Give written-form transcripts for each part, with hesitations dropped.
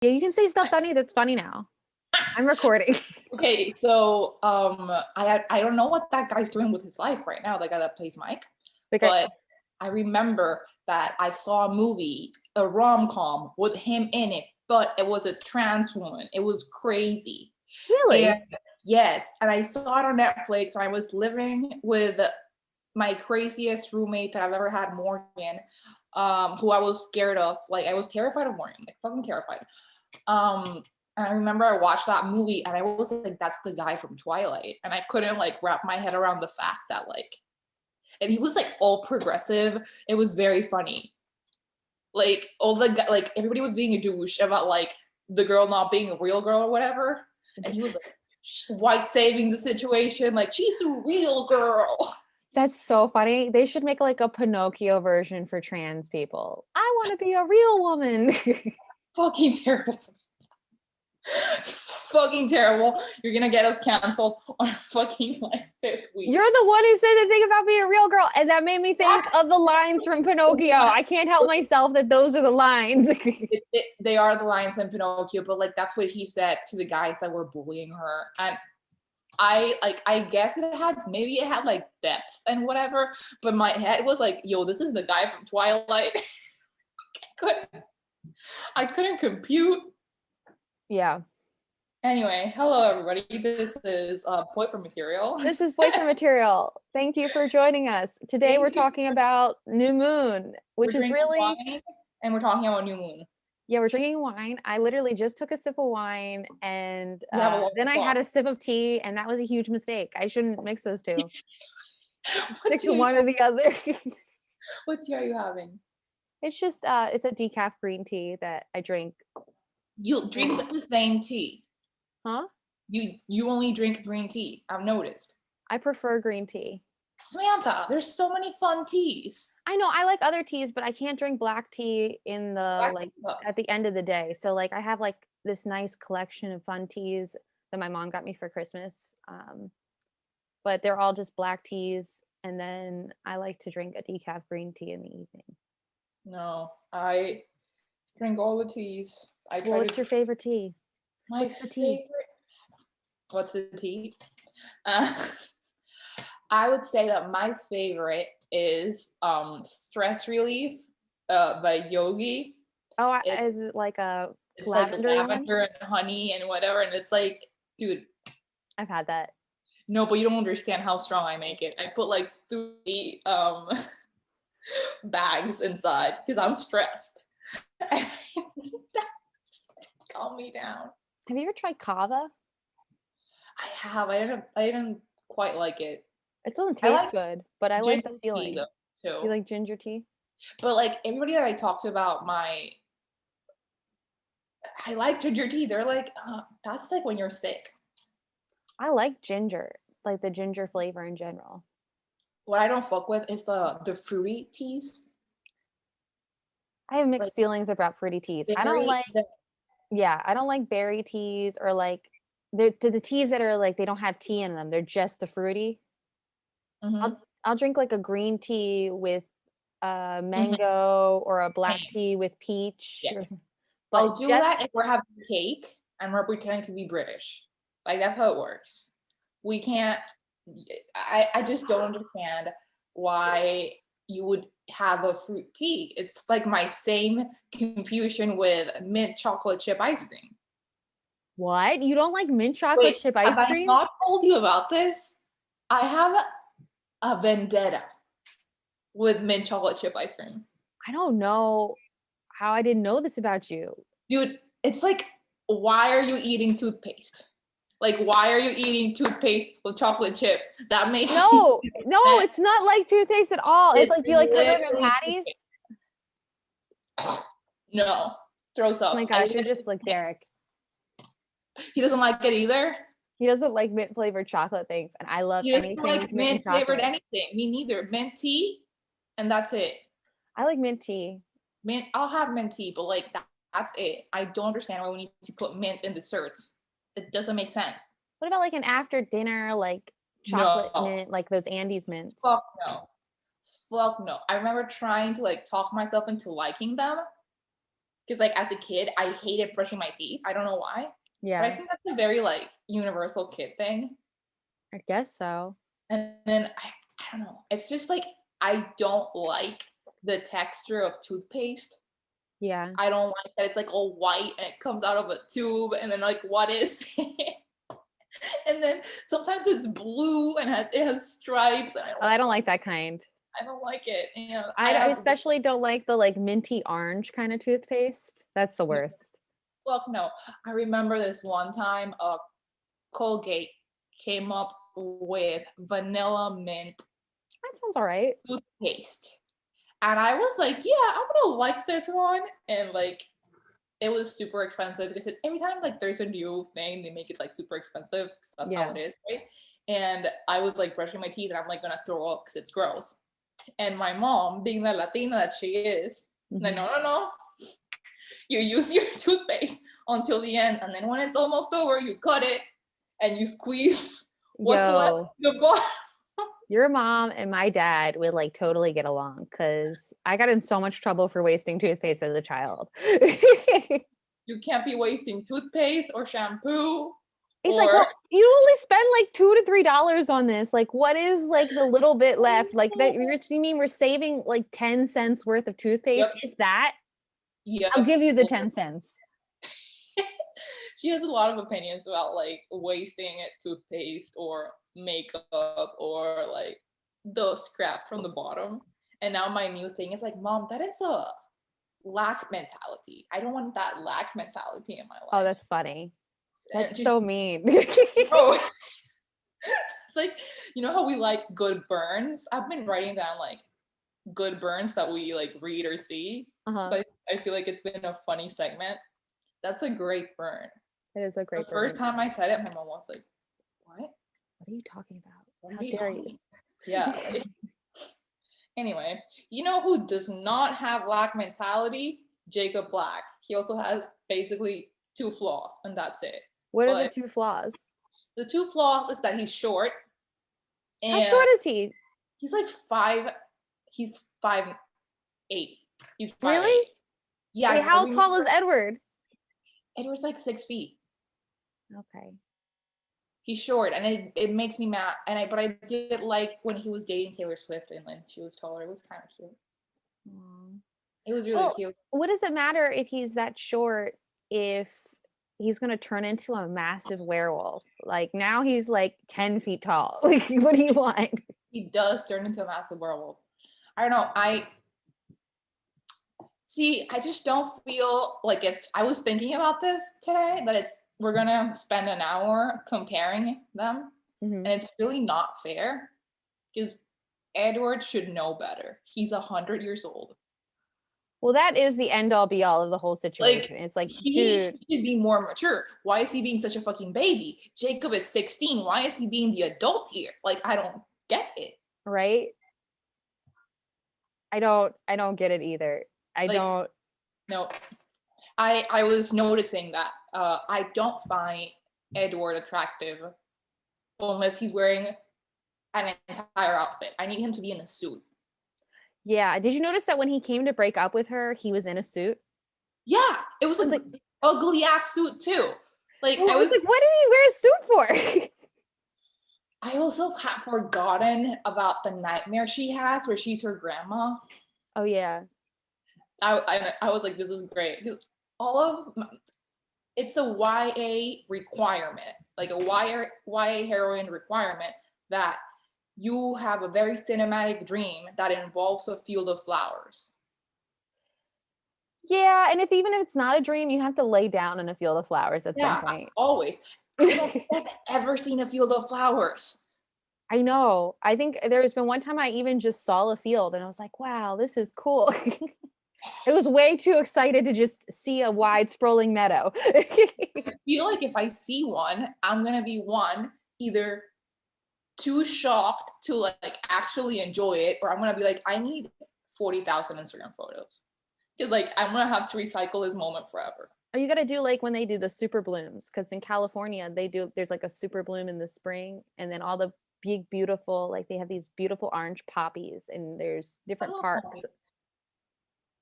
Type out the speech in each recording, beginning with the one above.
Yeah, you can say stuff funny that's funny now. I'm recording. Okay, so I don't know what that guy's doing with his life right now, the guy that plays Mike. But I remember that I saw a movie, a rom-com with him in it, but it was a trans woman. It was crazy. Really? And yes, and I saw it on Netflix. And I was living with my craziest roommate that I've ever had, Morgan, who I was scared of. Like I was terrified of Morgan, like fucking terrified. And I remember I watched that movie and I was like, that's the guy from Twilight. And I couldn't like wrap my head around the fact that like, and he was like all progressive. It was very funny. Like all the like everybody was being a douche about like the girl not being a real girl or whatever. And he was like white saving the situation. Like she's a real girl. That's so funny. They should make like a Pinocchio version for trans people. I want to be a real woman. Fucking terrible. Fucking terrible. You're gonna get us canceled on fucking like 5th week. You're the one who said the thing about being a real girl, and that made me think of the lines from Pinocchio. I can't help myself that those are the lines. They are the lines in Pinocchio, but like that's what he said to the guys that were bullying her. And I guess it had like depth and whatever, but my head was like, yo, this is the guy from Twilight. I couldn't compute. Yeah. Anyway, hello everybody. This is Boyfriend Material. This is Boyfriend Material. Thank you for joining us. Today we're talking about New Moon, which is really wine, and we're talking about New Moon. Yeah, we're drinking wine. I literally just took a sip of wine and then I had a sip of tea, and that was a huge mistake. I shouldn't mix those two. Stick to one or the other. What tea are you having? It's just it's a decaf green tea that I drink. You drink the same tea. Huh? You only drink green tea. I've noticed. I prefer green tea. Samantha, there's so many fun teas. I know, I like other teas, but I can't drink black tea in the at the end of the day. So like I have like this nice collection of fun teas that my mom got me for Christmas. But they're all just black teas, and then I like to drink a decaf green tea in the evening. No, I drink all the teas. What's your favorite tea? My favorite. What's the tea? I would say that my favorite is Stress Relief by Yogi. Oh, is it like a lavender, like lavender and honey and whatever, and it's like, dude, I've had that. No, but you don't understand how strong I make it. I put like 3 bags inside because I'm stressed. Calm me down. Have you ever tried kava? I have. I didn't quite like it. It doesn't taste good, but I like the feeling. Too. You like ginger tea? But like everybody that I talk to about I like ginger tea. They're like, that's like when you're sick. I like ginger, like the ginger flavor in general. What I don't fuck with is the fruity teas. I have mixed feelings about fruity teas. I don't like I don't like berry teas, or like the teas that are like they don't have tea in them. They're just the fruity. Mm-hmm. I'll drink like a green tea with mango, or a black tea with peach. Yeah. But I'll do that if we're having cake and we're pretending to be British. Like that's how it works. We can't. I just don't understand why you would have a fruit tea. It's like my same confusion with mint chocolate chip ice cream. What? You don't like mint chocolate chip ice cream? Have I not told you about this? I have a vendetta with mint chocolate chip ice cream. I don't know how I didn't know this about you. Dude, it's like, why are you eating toothpaste? Like, why are you eating toothpaste with chocolate chip? That makes no, it's not like toothpaste at all. It's like, do you like peppermint patties? No, throws up. Oh my gosh, you're just like Derek. He doesn't like it either. He doesn't like mint flavored chocolate things, and I love anything like mint flavored anything. Me neither. Mint tea, and that's it. I like mint tea. Mint, I'll have mint tea, but like that's it. I don't understand why we need to put mint in desserts. It doesn't make sense. What about like an after dinner, like chocolate mint, like those Andes mints? Fuck no. I remember trying to like talk myself into liking them because like as a kid, I hated brushing my teeth. I don't know why, but I Yeah, think that's a very like universal kid thing. I guess so. And then I don't know. It's just like I don't like the texture of toothpaste. Yeah. I don't like that it's like all white and it comes out of a tube and then like what is it? And then sometimes it's blue and it has stripes and I don't like that kind. I don't like it. And I I have especially don't like the like minty orange kind of toothpaste. That's the no, worst. fuck no. I remember this one time Colgate came up with vanilla mint That sounds all right. toothpaste. And I was like, yeah, I'm gonna like this one. And like it was super expensive because every time like there's a new thing, they make it like super expensive because that's how Yeah. it is, right? And I was like brushing my teeth and I'm like gonna throw up because it's gross. And my mom, being the Latina that she is, like, Mhm. no, no, no. You use your toothpaste until the end, and then when it's almost over, you cut it and you squeeze what's left Yo, in the bottom. your mom and my dad would like totally get along because I got in so much trouble for wasting toothpaste as a child. You can't be wasting toothpaste or shampoo He's like, or well, you only spend like $2 to $3 on this. Like, what is like the little bit left? Like that you mean we're saving like 10 cents worth of toothpaste? yep, If that, yep. I'll give you the 10 cents. She has a lot of opinions about like wasting toothpaste or makeup or like the scrap from the bottom. And now my new thing is like, Mom, that is a lack mentality. I don't want that lack mentality in my Oh, life. that's funny. And That's she's so mean. oh, it's like you know how we like good burns. I've been writing down like good burns that we like read or see. Uh-huh. So I feel like it's been a funny segment. That's a great burn. It is a The great first burn. time I said it, my mom was like, "What? What are you talking about? What are How you dare you? talking?" Yeah. Like, anyway, you know who does not have lack mentality? Jacob Black. He also has basically two flaws, and that's it. What are the But two flaws? the two flaws is that he's short How short and is he? he's like five. He's 5'8". He's 5'8". Really? Yeah, Wait, 'cause I how tall is remember Edward? Edward's like 6 feet. Okay. He's short, and it makes me mad. But I did like when he was dating Taylor Swift, and then she was taller. It was kind of cute. Aw. It was really Well, cute. what does it matter if he's that short if he's gonna turn into a massive werewolf? Like now he's like 10 feet tall. Like what do you want? He does turn into a massive werewolf. I don't know. I see. I just don't feel like it's. I was thinking about this today that we're gonna spend an hour comparing them, Mhm. and it's really not fair because Edward should know better. He's 100 years old. Well, that is the end all be all of the whole Like situation. It's like, he dude, should be more mature. Why is he being such a fucking baby? Jacob is 16. Why is he being the adult here? Like I don't get it. right? I don't get it either. I Like don't. no, I was noticing that I don't find Edward attractive unless he's wearing an entire outfit. I need him to be in a suit. Yeah, did you notice that when he came to break up with her, he was in a suit? Yeah, it was I was like like, ugly ass suit too. Like I was like, what did he wear a suit for? I also had forgotten about the nightmare she has where she's her grandma. Oh yeah. I was like, this is great because all of it's a YA requirement, like a YA heroine requirement that you have a very cinematic dream that involves a field of flowers. Yeah, and even if it's not a dream, you have to lay down in a field of flowers at some Yeah, point. always. I don't think I've ever seen a field of flowers. I know. I think there's been one time I even just saw a field and I was like, wow, this is cool. I was way too excited to just see a wide sprawling meadow. I feel like if I see one, I'm gonna be either too shocked to like actually enjoy it, or I'm gonna be like, I need 40,000 Instagram photos. Because like I'm gonna have to recycle this moment forever. Oh, you got to do like when they do the super blooms, because in California there's like a super bloom in the spring, and then all the big beautiful, like they have these beautiful orange poppies, and there's different Oh, parks.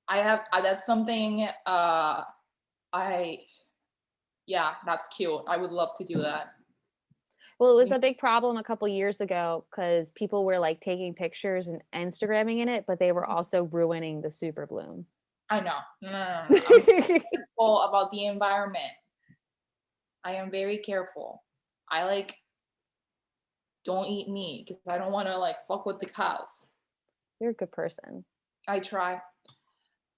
that's something, that's cute. I would love to do that. Well, it was a big problem a couple years ago because people were like taking pictures and Instagramming in it, but they were also ruining the super bloom. I know. No. I'm careful about the environment. I am very careful. I like don't eat meat because I don't want to like fuck with the cows. You're a good person. I try.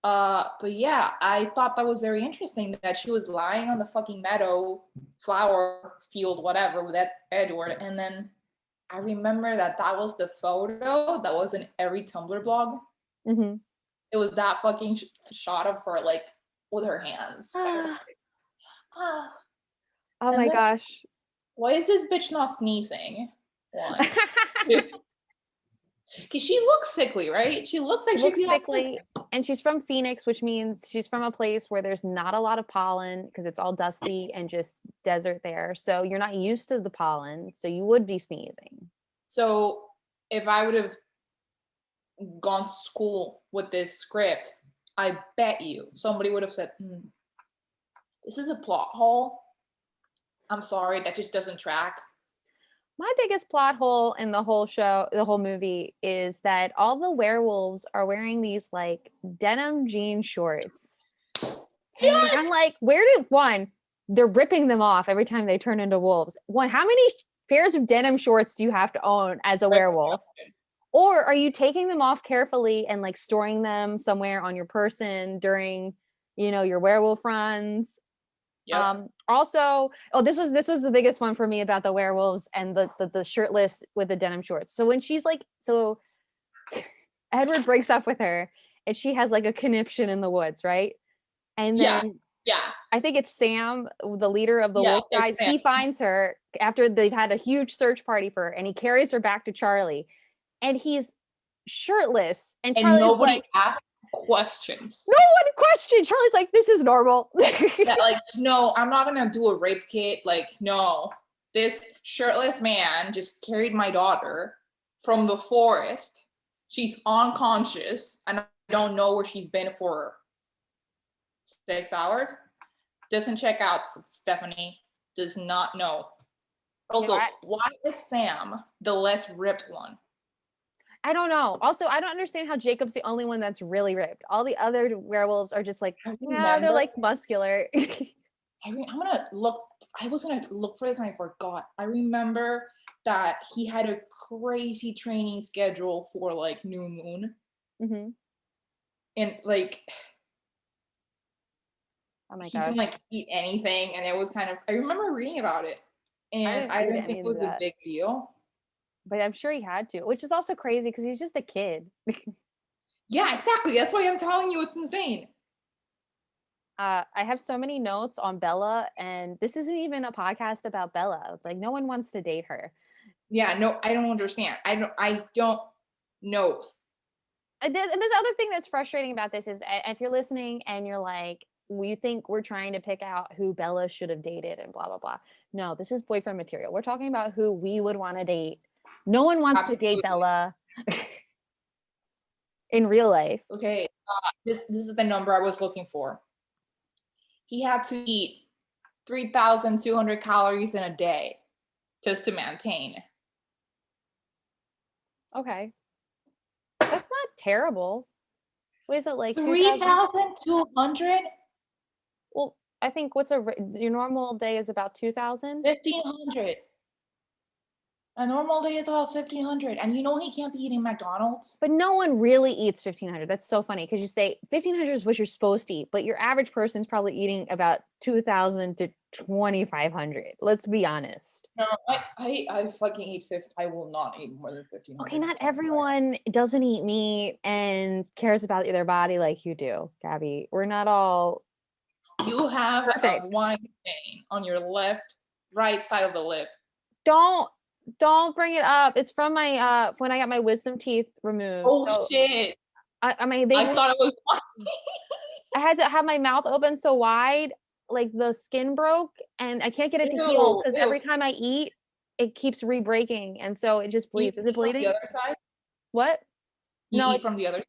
But yeah, I thought that was very interesting that she was lying on the fucking meadow, flower field, whatever, with that Edward. And then I remember that was the photo that was in every Tumblr blog. Mm-hmm. It was that fucking shot of her, like, with her hands. Oh And my then, gosh. why is this bitch not sneezing? One, two. Because she looks sickly, right? She looks like Looks sickly, and she's from Phoenix, which means she's from a place where there's not a lot of pollen because it's all dusty and just desert there. So you're not used to the pollen, so you would be sneezing. So if I would have gone to school with this script, I bet you somebody would have said, this is a plot hole. I'm sorry, that just doesn't track. My biggest plot hole in the whole show, the whole movie, is that all the werewolves are wearing these like denim jean shorts. And I'm like, they're ripping them off every time they turn into wolves. How many pairs of denim shorts do you have to own as a werewolf? Or are you taking them off carefully and like storing them somewhere on your person during, your werewolf runs? Yep. Also, this was the biggest one for me about the werewolves and the shirtless with the denim shorts. So when she's like, Edward breaks up with her and she has like a conniption in the woods, right? And then I think it's Sam, the leader of the wolf guys. He finds her after they've had a huge search party for her, and he carries her back to Charlie, and he's shirtless, and Charlie's nobody like, asks questions. No one questioned. Charlie's like, this is normal. No, I'm not gonna do a rape kit. Like, no, this shirtless man just carried my daughter from the forest. She's unconscious, and I don't know where she's been for 6 hours. Doesn't check out. Stephanie does not know. Also, why is Sam the less ripped one? I don't know. Also, I don't understand how Jacob's the only one that's really ripped. All the other werewolves are just like, they're like muscular. I'm gonna look. I was gonna look for this and I forgot. I remember that he had a crazy training schedule for like New Moon. Mm-hmm. And like, oh my he gosh, can like eat anything, and it was kind of. I remember reading about it, and I didn't think it was a big deal. But I'm sure he had to, which is also crazy because he's just a kid. Yeah, exactly. That's why I'm telling you it's insane. I have so many notes on Bella, and this isn't even a podcast about Bella. Like, no one wants to date her. Yeah, no, I don't understand. I don't know. And this other thing that's frustrating about this is if you're listening and you're like, we think we're trying to pick out who Bella should have dated and blah, blah, blah. No, this is boyfriend material. We're talking about who we would want to date. No one wants to date Bella in real life. Okay, this is the number I was looking for. He had to eat 3,200 calories in a day just to maintain. Okay. That's not terrible. What is it, like 3,200? Well, I think your normal day is about 2,000? 1,500. A normal day is about 1,500. And you know he can't be eating McDonald's? But no one really eats 1,500. That's so funny because you say 1,500 is what you're supposed to eat, but your average person's probably eating about 2,000 to 2,500. Let's be honest. No, I fucking eat 50. I will not eat more than 1,500. Okay, not everyone doesn't eat meat and cares about their body like you do, Gabby. We're not all. You have a wine stain on your right side of the lip. Don't bring it up. It's from my when I got my wisdom teeth removed. Oh shit. I thought it was I had to have my mouth open so wide, like the skin broke, and I can't get it to heal because every time I eat, it keeps re-breaking, and so it just bleeds. Is it bleeding? The other side? What? You eat from the other side?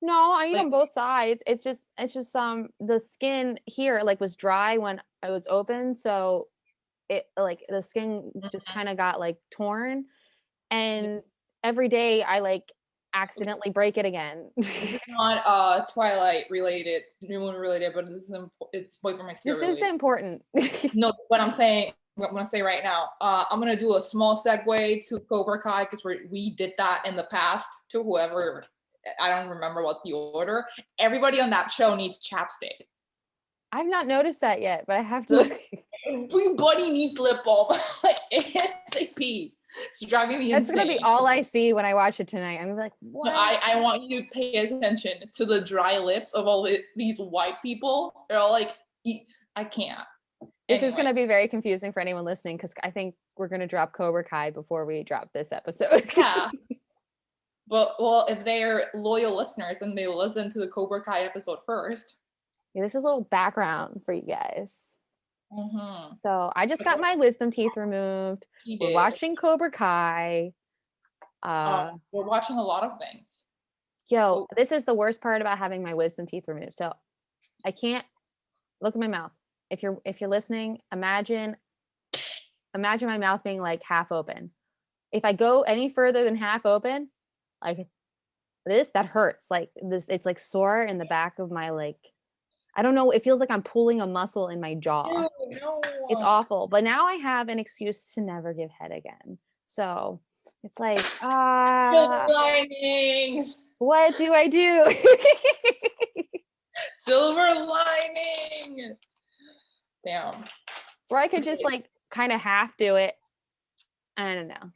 No, I eat Like, on both sides. It's just the skin here like was dry when I was open, so it like the skin just mhm. kind of got like torn, and every day I like accidentally break it again. This is not Twilight related, New Moon related, but this is it's boyfriend material This is related. important. No, what I'm gonna say right now, I'm gonna do a small segue to Cobra Kai because we did that in the past to whoever. I don't remember what's the order. Everybody on that show needs chapstick. I've not noticed that yet, but I have to. Like, everybody needs lip balm, like ASAP. It's driving me That's gonna be insane. all I see when I watch it tonight. I'm gonna be like, No, what? I want you to pay attention to the dry lips of all these white people. They're all like, I can't. This is Anyway, gonna be very confusing for anyone listening because I think we're gonna drop Cobra Kai before we drop this episode. yeah. But well, if they're loyal listeners and they listen to the Cobra Kai episode first. Yeah, this is a little background for you guys. Mm-hmm. So I just got my wisdom teeth removed. He We're did. watching Cobra Kai. We're watching a lot of things. Yo, this is the worst part about having my wisdom teeth removed. So I can't look at my mouth. If you're listening, imagine my mouth being like half open. If I go any further than half open, like this, that hurts. Like this, it's like sore in the back of my like, I don't know. It feels like I'm pulling a muscle in my jaw. Ew, no. It's awful. But now I have an excuse to never give head again. So it's like, Silver linings. what do I do? Silver lining. Damn. Or I could just like kind of half do it. I don't know.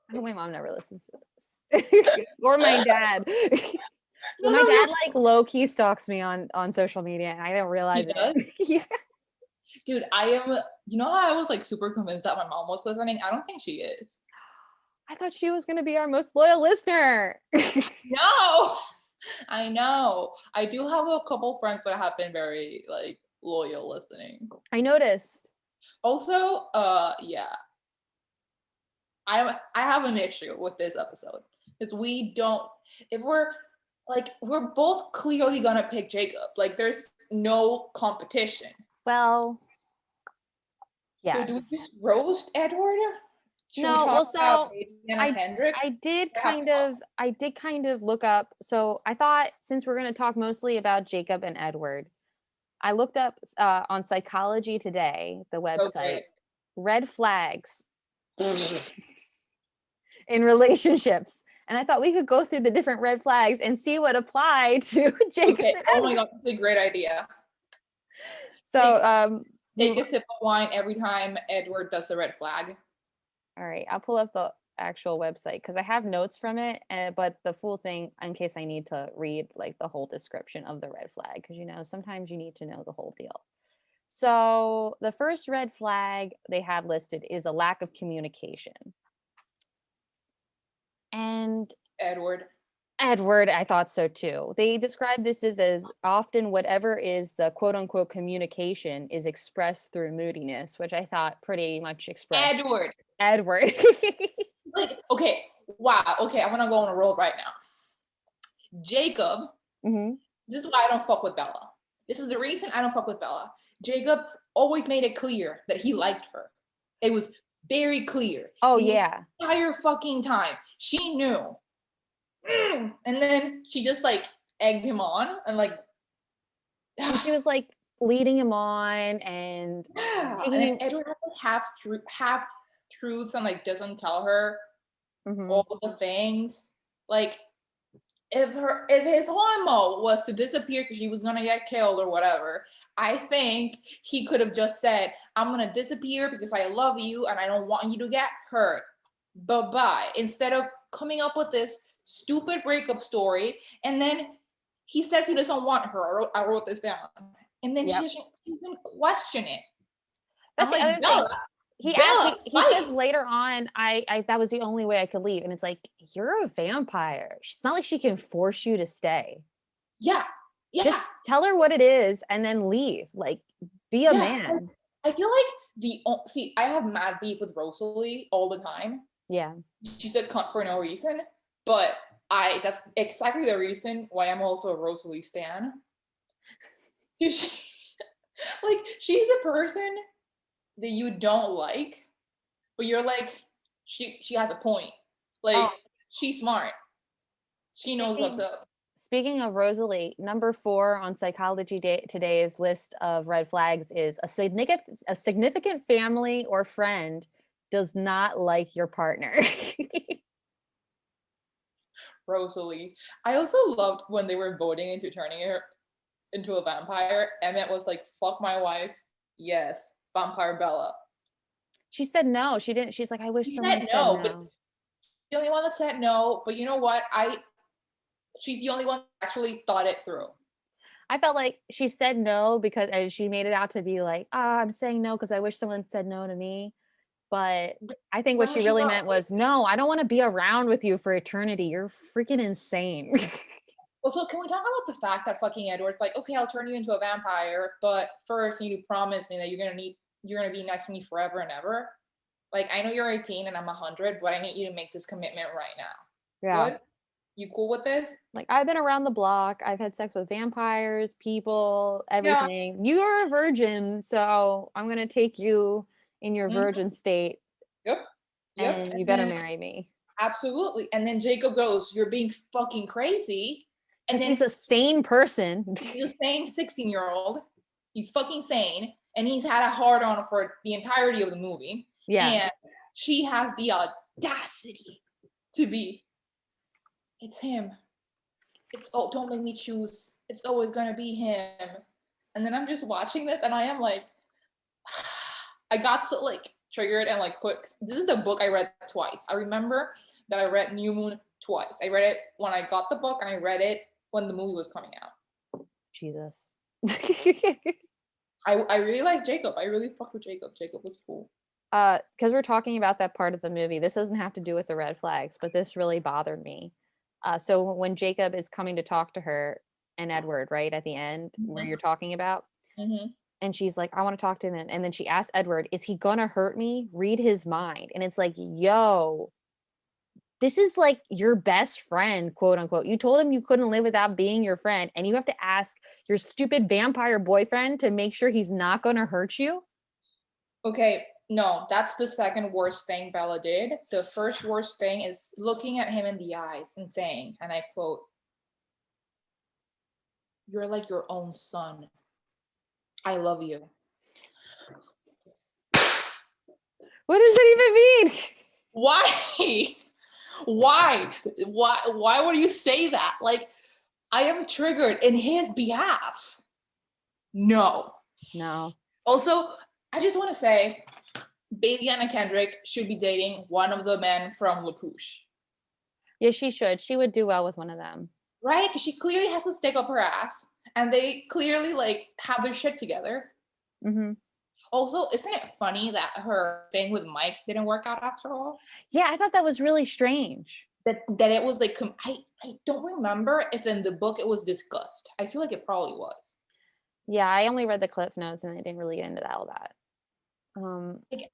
I hope my mom never listens to this. Or my dad. No, My no, dad like low key stalks me on social media and I don't realize it. Yeah. Dude, I am, you know how I was like super convinced that my mom was listening? I don't think she is. I thought she was gonna be our most loyal listener. No, I know. I do have a couple friends that have been very like loyal listening. I noticed. Also, yeah, I have an issue with this episode because we don't. If we're both clearly gonna pick Jacob. Like, there's no competition. Well, yes. So do we just roast Edward? No, well, so Hendrick? I did kind of look up. So I thought since we're going to talk mostly about Jacob and Edward, I looked up on Psychology Today, the website, red flags in relationships. And I thought we could go through the different red flags and see what apply to Jacob. Okay. And Oh Edward. my God, that's a great idea. So take a sip of wine every time Edward does a red flag. All right, I'll pull up the actual website because I have notes from it, but the full thing in case I need to read like the whole description of the red flag because sometimes you need to know the whole deal. So the first red flag they have listed is a lack of communication. And Edward, I thought so too. They describe this as often whatever is the quote unquote communication is expressed through moodiness, which I thought pretty much expressed Edward. Like, okay, wow. Okay, I'm gonna go on a roll right now. Jacob, This is why I don't fuck with Bella. This is the reason I don't fuck with Bella. Jacob always made it clear that he liked her. It was very clear. Oh, the yeah. entire fucking time. She knew. And then she just like egged him on and like. And she was like leading him on and then Edward has like half truths and like doesn't tell her all the things. Like if his homo was to disappear because she was gonna get killed or whatever, I think he could have just said, I'm gonna disappear because I love you and I don't want you to get hurt. Bye-bye. Instead of coming up with this stupid breakup story, and then he says he doesn't want her. I wrote this down. And then she doesn't question it. That's the other thing. He says later on, I that was the only way I could leave. And it's like, you're a vampire. It's not like she can force you to stay. Yeah. Just tell her what it is and then leave. Like, be a man. I feel like I have mad beef with Rosalie all the time. Yeah. She's a cunt for no reason. But That's exactly the reason why I'm also a Rosalie stan. She, like, she's the person that you don't like, but you're like, she has a point. Oh, Like, she's smart. She knows what's speaking up. speaking of Rosalie, number 4 on Psychology Today's list of red flags is a significant family or friend does not like your partner. Rosalie. I also loved when they were voting into turning her into a vampire. Emmett was like, fuck my wife. Yes, vampire Bella. She said no. She didn't. She's like, I wish She someone said said no, but no. the only one that said no. But you know what? She's the only one that actually thought it through. I felt like she said no because and she made it out to be like, I'm saying no because I wish someone said no to me. But I think what No, she she really thought, meant was, no, I don't want to be around with you for eternity. You're freaking insane. also, can we talk about the fact that fucking Edward's like, okay, I'll turn you into a vampire, but first you need to promise me that you're gonna be next to me forever and ever. Like, I know you're 18 and I'm 100, but I need you to make this commitment right now. Yeah. Good? You cool with this? Like, I've been around the block. I've had sex with vampires, people, Yeah. everything. You're a virgin, so I'm going to take you in your Mhm. virgin state Yep. Yep. and And you better then marry me. absolutely. And then Jacob goes, you're being fucking crazy. And Because he's then a sane person. he's a sane 16-year-old. He's fucking sane. And he's had a hard on for the entirety of the movie. Yeah. And she has the audacity to be, it's him. It's, oh, don't make me choose. It's always gonna be him. And then I'm just watching this and I am like, I got so like triggered and like this is the book I read twice. I remember that I read New Moon twice. I read it when I got the book and I read it when the movie was coming out. Jesus. I really like Jacob. I really fucked with Jacob. Jacob was cool. Because we're talking about that part of the movie. This doesn't have to do with the red flags, but this really bothered me. So when Jacob is coming to talk to her and Edward, right at the end, where Mhm. you're talking about, Mhm. and she's like, I want to talk to him. And then she asks Edward, is he gonna hurt me? Read his mind. And it's like, yo, this is like your best friend, quote unquote. You told him you couldn't live without being your friend, and you have to ask your stupid vampire boyfriend to make sure he's not gonna hurt you. Okay, no, that's the second worst thing Bella did. The first worst thing is looking at him in the eyes and saying, and I quote, "You're like your own son. I love you." What does it even mean? Why? Why would you say that? Like, I am triggered in his behalf. No. No. Also, I just want to say, Baby Anna Kendrick should be dating one of the men from La Pouche. Yeah, she should. She would do well with one of them. Right? Because she clearly has to stick up her ass, and they clearly like have their shit together. Mm-hmm. Also, isn't it funny that her thing with Mike didn't work out after all? Yeah, I thought that was really strange. That it was like I don't remember if in the book it was discussed. I feel like it probably was. Yeah, I only read the cliff notes and I didn't really get into all that. Like,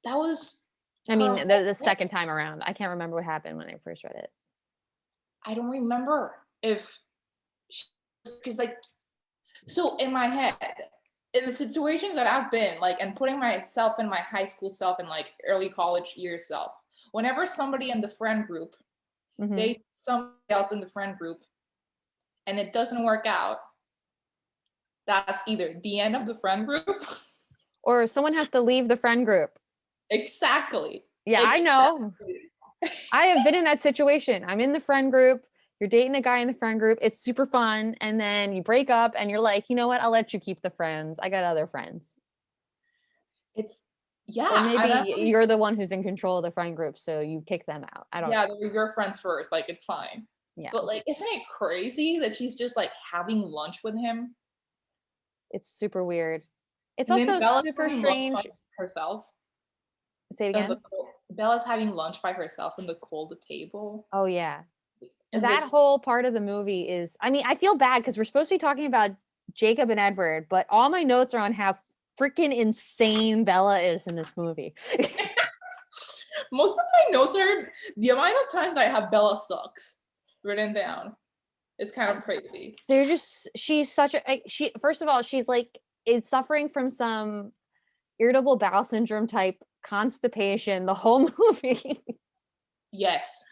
that was I mean, her the whole thing. second time around, I can't remember what happened when I first read it. I don't remember if because like so in my head, in the situations that I've been like and putting myself in my high school self and like early college year self, whenever somebody in the friend group Mm-hmm. dates somebody else in the friend group and it doesn't work out, that's either the end of the friend group. Or someone has to leave the friend group. Exactly. Yeah, I know. I have been in that situation. I'm in the friend group. You're dating a guy in the friend group. It's super fun. And then you break up and you're like, you know what? I'll let you keep the friends. I got other friends. It's yeah. Or maybe you're the one who's in control of the friend group. So you kick them out. I don't know. Yeah, they're your friends first. Like, it's fine. Yeah. But like, isn't it crazy that she's just like having lunch with him? It's super weird. It's And then also Bella's super having lunch strange. by herself. Say it again. Bella's having lunch by herself in the cold table. Oh, yeah. And That whole part of the movie is, I mean, I feel bad because we're supposed to be talking about Jacob and Edward, but all my notes are on how freaking insane Bella is in this movie. most of my notes are the amount of times I have Bella sucks. written down. It's kind of crazy. She's such a, she, first of all, she's like, is suffering from some irritable bowel syndrome type constipation the whole movie. Yes.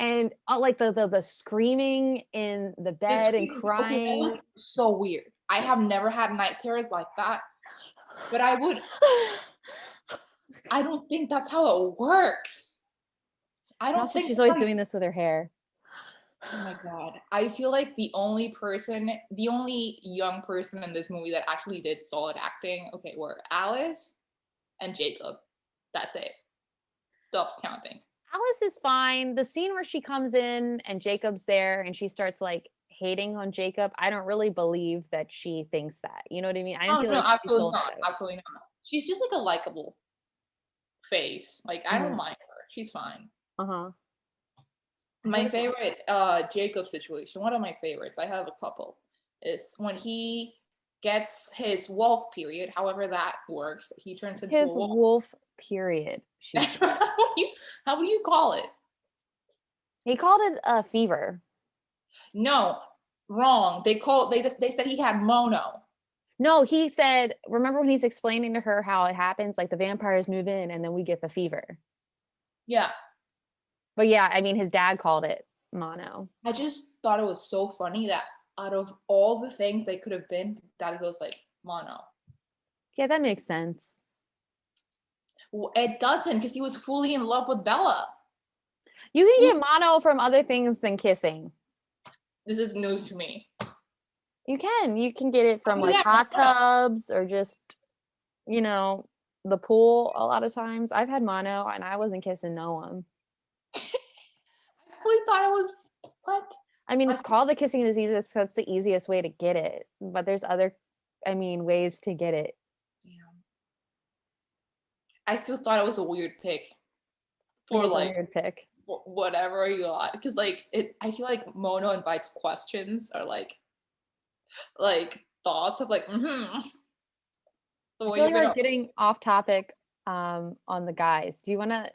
And like the screaming in the bed and crying. Okay, that was so weird. I have never had night terrors like that, but I don't think that's how it works. I don't Also, think she's always doing this with her hair. Oh my god. I feel like the only young person in this movie that actually did solid acting, okay, were Alice and Jacob. That's it. Stops counting. Alice is fine. The scene where she comes in and Jacob's there and she starts like hating on Jacob, I don't really believe that she thinks that. You know what I mean? I don't feel No, like she's absolutely sold not. that. Absolutely not. She's just like a likable face. Like I don't mind her. She's fine. Uh-huh. My favorite Jacob situation, one of my favorites, I have a couple, is when he gets his wolf period, however that works. He turns into His a wolf. wolf period. How do you call it? He called it a fever. No, wrong. They said he had mono. No, he said, remember when he's explaining to her how it happens, like the vampires move in and then we get the fever. Yeah. But yeah, I mean, his dad called it mono. I just thought it was so funny that out of all the things they could have been, that goes like mono. Yeah, that makes sense. Well, it doesn't, because he was fully in love with Bella. You can get mono from other things than kissing. This is news to me. You can get it from like hot tubs or just, the pool a lot of times. I've had mono and I wasn't kissing no one. I really thought it was, what? I mean, it's called the kissing disease. That's the easiest way to get it. But there's other, ways to get it. Yeah. I still thought it was a weird pick. For like a weird pick. Whatever you got. Because like I feel like mono invites questions or like thoughts of like, I feel like we're getting off topic on the guys. Do you want to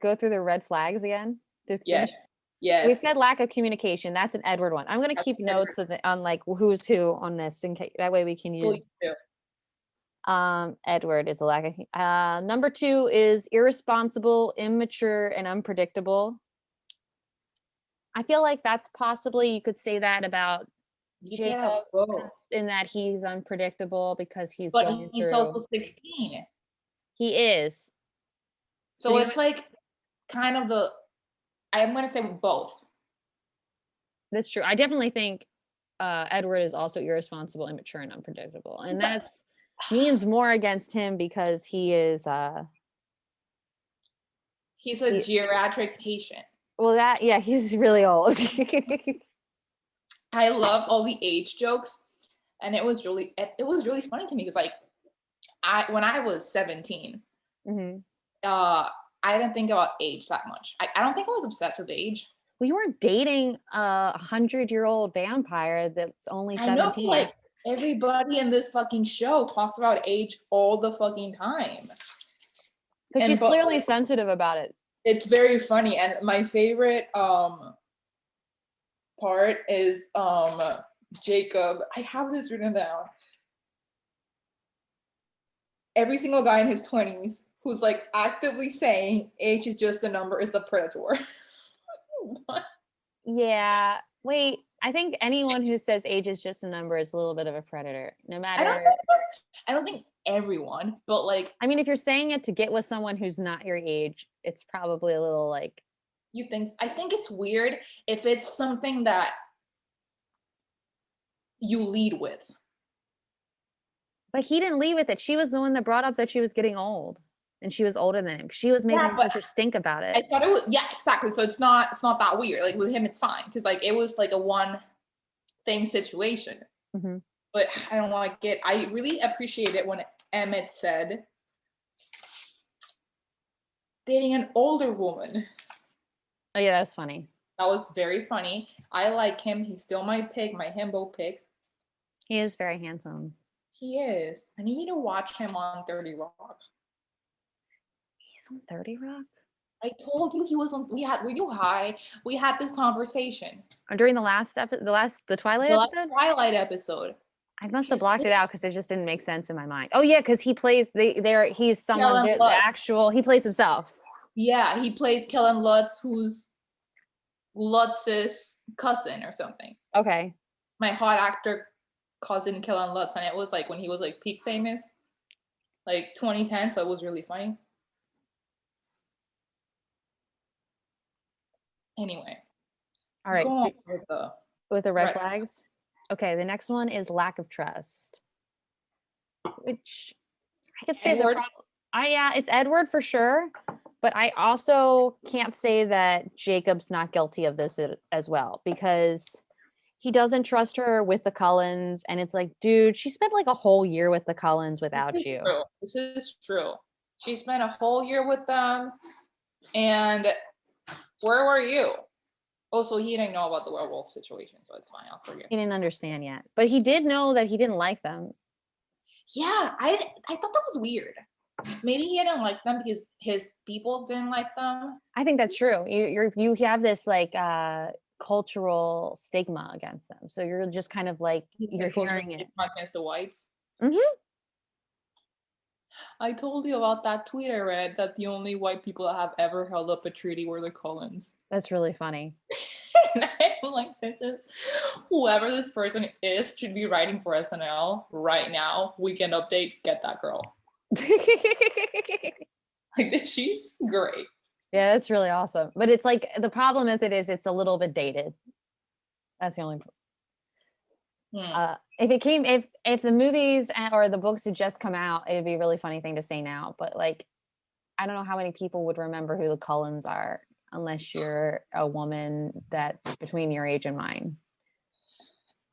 go through the red flags again? Yes. Yes. We said lack of communication. That's an Edward one. I'm going to keep notes on like who's who on this in case that way we can use. Edward is a lack of. Number 2 is irresponsible, immature, and unpredictable. I feel like that's possibly, you could say that about Jacob, in that he's unpredictable because he's going through. But he's also 16. He is. So it's like kind of I'm going to say both. That's true. I definitely think Edward is also irresponsible, immature, and unpredictable. And that's means more against him because he is he's a geriatric patient. Well, he's really old. I love all the age jokes, and it was really funny to me because like when I was 17, I didn't think about age that much. I don't think I was obsessed with age. Well, you weren't dating a 100-year-old vampire that's only 17. I know, like everybody in this fucking show talks about age all the fucking time. Because she's clearly sensitive about it. It's very funny, and my favorite part is Jacob. I have this written down. Every single guy in his 20s who's like actively saying age is just a number is a predator. What? Yeah. Wait, I think anyone who says age is just a number is a little bit of a predator. No matter. I don't think everyone, but like. I mean, if you're saying it to get with someone who's not your age, it's probably a little like. I think it's weird if it's something that you lead with. But he didn't lead with it. She was the one that brought up that she was getting old. And she was older than him. She was making such a stink about it. I thought it was, exactly. So it's not that weird. Like with him, it's fine because like it was like a one thing situation. But I don't like it. I really appreciate it when Emmett said, dating an older woman. Oh yeah, that was funny. That was very funny. I like him. He's still my pick, my himbo pick. He is very handsome. He is. I need to watch him on 30 Rock. He's on 30 Rock? I told you he was on. Were you high? We had this conversation. During the Twilight The last episode? Twilight episode. I must have He's blocked it out because it just didn't make sense in my mind. Oh yeah, because he plays he's someone Kellen the Lutz. actual he plays himself. Yeah, he plays Kellen Lutz, who's Lutz's cousin or something. Okay. My hot actor cousin Kellen Lutz, and it was like when he was like peak famous, like 2010. So it was really funny. Anyway, All right. go on with the red flags. Okay, the next one is lack of trust, which I could say is a problem. Yeah, it's Edward for sure, but I also can't say that Jacob's not guilty of this as well, because he doesn't trust her with the Cullens, and it's like, dude, she spent like a whole year with the Cullens without you. This is true. She spent a whole year with them, and where were you? Also, he didn't know about the werewolf situation, so it's fine. I'll forget. He didn't understand yet, but he did know that he didn't like them. Yeah, I thought that was weird. Maybe he didn't like them because his people didn't like them. I think that's true. You have this like cultural stigma against them, so you're just kind of like you're hearing it against the whites. Mm-hmm. I told you about that tweet I read that the only white people that have ever held up a treaty were the Cullens. That's really funny. And I'm like, whoever this person is should be writing for SNL right now. Weekend Update, get that girl. Like, she's great. Yeah, that's really awesome. But it's like the problem with it is it's a little bit dated. That's the only. If the movies or the books had just come out, it'd be a really funny thing to say now. But like, I don't know how many people would remember who the Cullens are unless you're a woman that's between your age and mine.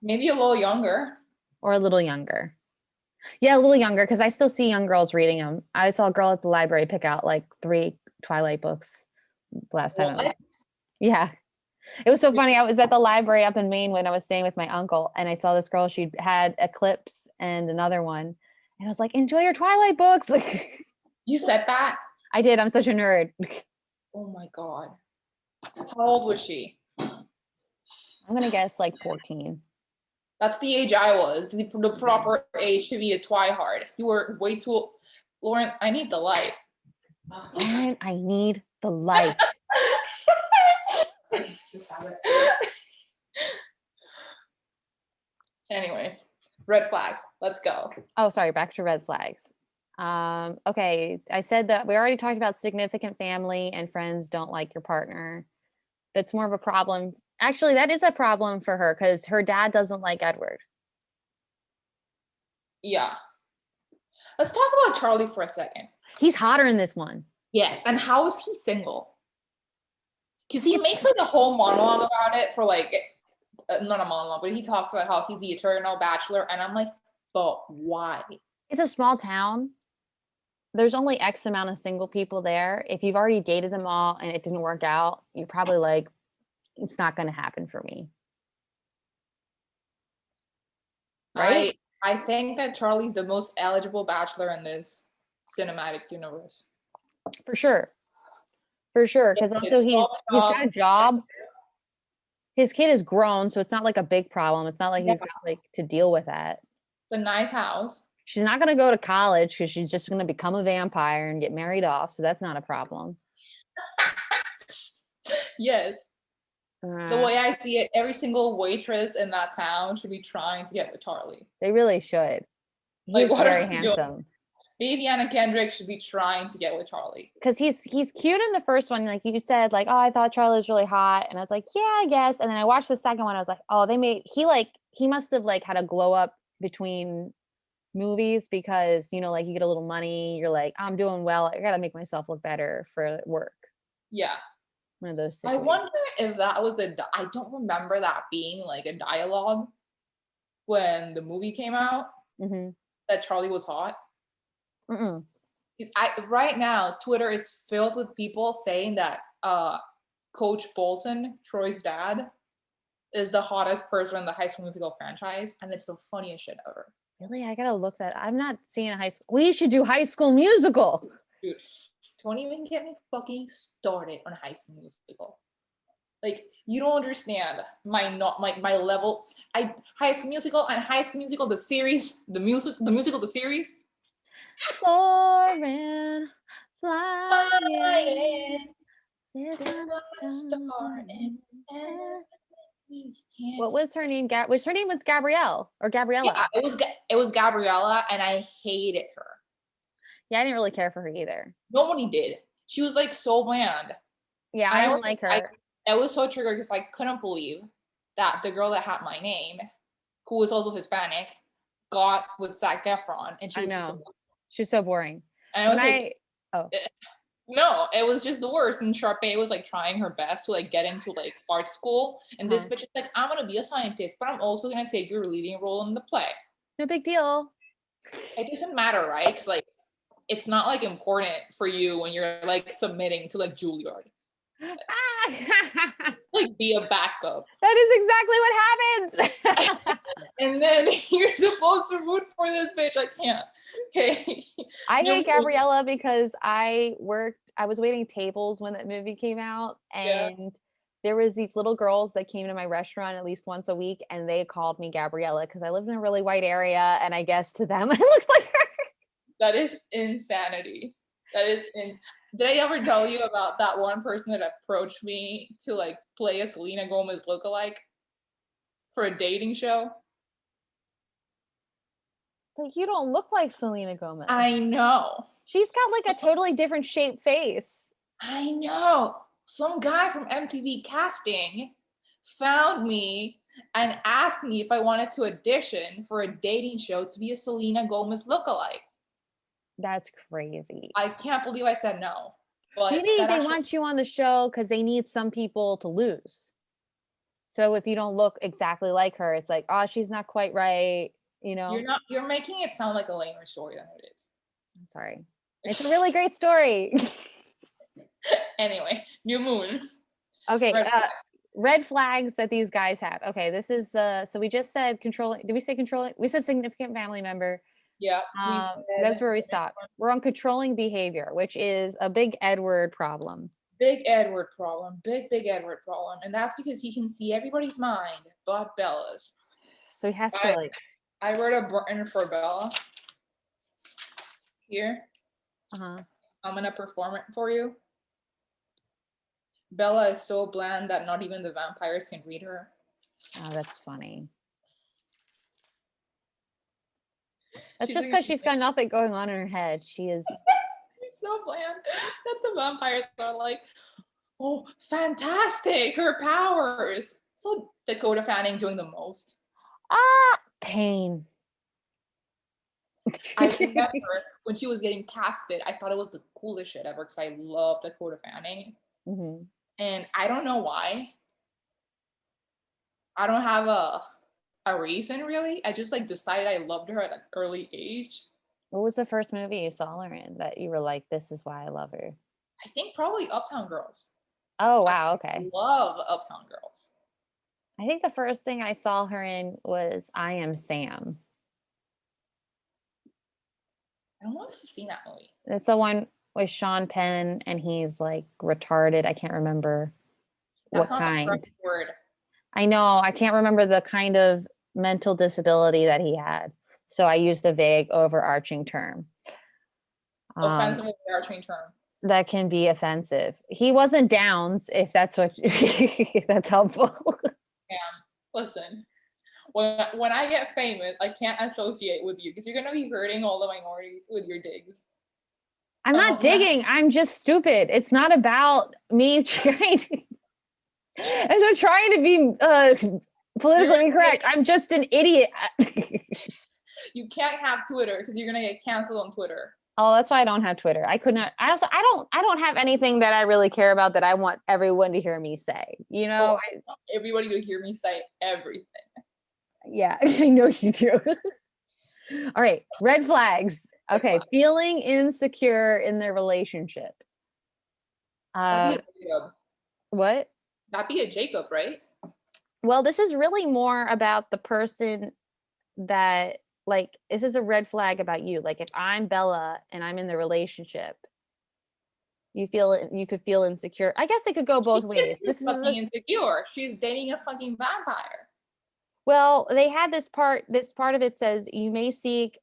Maybe a little younger. Or a little younger. Yeah, a little younger, because I still see young girls reading them. I saw a girl at the library pick out like 3 Twilight books last time. Yeah. It was so funny. I was at the library up in Maine when I was staying with my uncle, and I saw this girl. She had Eclipse and another one. And I was like, enjoy your Twilight books. You said that? I did. I'm such a nerd. Oh my God. How old was she? I'm going to guess like 14. That's the age I was, the proper age to be a Twihard. You were way too, Lauren, I need the light. Lauren, I need the light. Just have it. Anyway, red flags. Let's go. Oh, sorry. Back to red flags. Okay. I said that we already talked about significant family and friends don't like your partner. That's more of a problem. Actually, that is a problem for her because her dad doesn't like Edward. Yeah. Let's talk about Charlie for a second. He's hotter in this one. Yes. And how is he single? Because he makes like a whole monologue about it for like, not a monologue, but he talks about how he's the eternal bachelor. And I'm like, but why? It's a small town. There's only X amount of single people there. If you've already dated them all and it didn't work out, you're probably like, it's not going to happen for me. Right? I think that Charlie's the most eligible bachelor in this cinematic universe. For sure. For sure. Because also he's got a job. His kid is grown, so it's not like a big problem. It's not like he's got like to deal with that. It's a nice house. She's not going to go to college because she's just going to become a vampire and get married off. So that's not a problem. Yes. The way I see it, every single waitress in that town should be trying to get with Charlie. They really should. He's like, very handsome. Baby Anna Kendrick should be trying to get with Charlie. Because he's cute in the first one. Like you said, like, oh, I thought Charlie was really hot. And I was like, yeah, I guess. And then I watched the second one. I was like, oh, he must have like had a glow up between movies because, you know, like you get a little money. You're like, I'm doing well. I got to make myself look better for work. Yeah. One of those situations. I wonder if that was I don't remember that being like a dialogue when the movie came out, that Charlie was hot. Right now, Twitter is filled with people saying that Coach Bolton, Troy's dad, is the hottest person in the High School Musical franchise, and it's the funniest shit ever. Really? I gotta look that. I'm not seeing a high school. We should do High School Musical. Dude, Don't even get me fucking started on High School Musical. Like, you don't understand my level. High School Musical and High School Musical the series, the series. Soaring, flying. Flying, There's there's not not a a star star in in heaven we can't. What was her name? Was her name was Gabrielle or Yeah, Gabriella? it was Gabriella, and I hated her. Yeah, I didn't really care for her either. Nobody did. She was like so bland. Yeah, And I didn't like her. I was so triggered because I couldn't believe that the girl that had my name, who was also Hispanic, got with Zac Efron, and she I was know. so. She's so boring. And I When was like, I oh no, it was just the worst. And Sharpay was like trying her best to like get into like art school, and this uh-huh. bitch is like, I'm gonna be a scientist, but I'm also gonna take your leading role in the play. No big deal. It doesn't matter, right? Because like, it's not like important for you when you're like submitting to like Juilliard. Ah! Like, be a backup. That is exactly what happens. And then you're supposed to root for this bitch. I can't. Okay. I hate Gabriella because I was waiting tables when that movie came out, Yeah. and there was these little girls that came to my restaurant at least once a week, and they called me Gabriella because I lived in a really white area, and I guess to them I looked like her. That is insanity. Did I ever tell you about that one person that approached me to like play a Selena Gomez lookalike for a dating show? Like, you don't look like Selena Gomez. I know. She's got like a totally different shaped face. I know. Some guy from MTV casting found me and asked me if I wanted to audition for a dating show to be a Selena Gomez lookalike. That's crazy. I can't believe I said no. But Maybe that they actually, want you on the show because they need some people to lose. So if you don't look exactly like her, it's like, oh, she's not quite right. you're making it sound like a lamer story than it is. I'm sorry. It's a really great story. Anyway, New Moon. Okay. Red Red flags that these guys have. Okay. This is so we just said controlling. Did we say controlling? We said significant family member. Yeah, we That's said where we stopped. We're on controlling behavior, which is a big Edward problem. big Edward problem. Big Edward problem. And that's because he can see everybody's mind but Bella's. So he has to like. I wrote a button for Bella. Here. Uh-huh. I'm gonna perform it for you. Bella is so bland that not even the vampires can read her. Oh, that's funny. That's just because she's got nothing going on in her head. She is She's so bland that the vampires are like, oh, fantastic, her powers. So Dakota Fanning doing the most. pain. I remember when she was getting casted, I thought it was the coolest shit ever because I love Dakota Fanning. Mm-hmm. And I don't know why. I don't have a reason really. I just like decided I loved her at an early age. What was the first movie you saw her in that you were like, this is why I love her? I think probably Uptown Girls. Oh, wow. Okay. Love Uptown Girls. I think the first thing I saw her in was I Am Sam. I don't know if I've seen that movie. It's the one with Sean Penn and he's like retarded. I can't remember That's what not kind. the correct word. I know. I can't remember the kind of mental disability that he had. So I used a vague overarching term. Offensive overarching term. That can be offensive. He wasn't Downs, if that's what if that's helpful. Yeah. Listen, when I get famous, I can't associate with you because you're gonna be hurting all the minorities with your digs. I'm not digging. I'm just stupid. It's not about me trying to. I'm not trying to be politically correct. I'm just an idiot. You can't have Twitter because you're gonna get canceled on Twitter. Oh, that's why I don't have Twitter. I could not. I don't have anything that I really care about that I want everyone to hear me say. You know, everybody to hear me say everything. Yeah, I know you do. All right, red flags. Okay, feeling insecure in their relationship. What? That'd be a Jacob, right? Well, this is really more about the person that, like, this is a red flag about you. Like, if I'm Bella and I'm in the relationship, You could feel insecure. I guess it could go both ways. This is fucking insecure. She's dating a fucking vampire. Well, they had this part of it says you may seek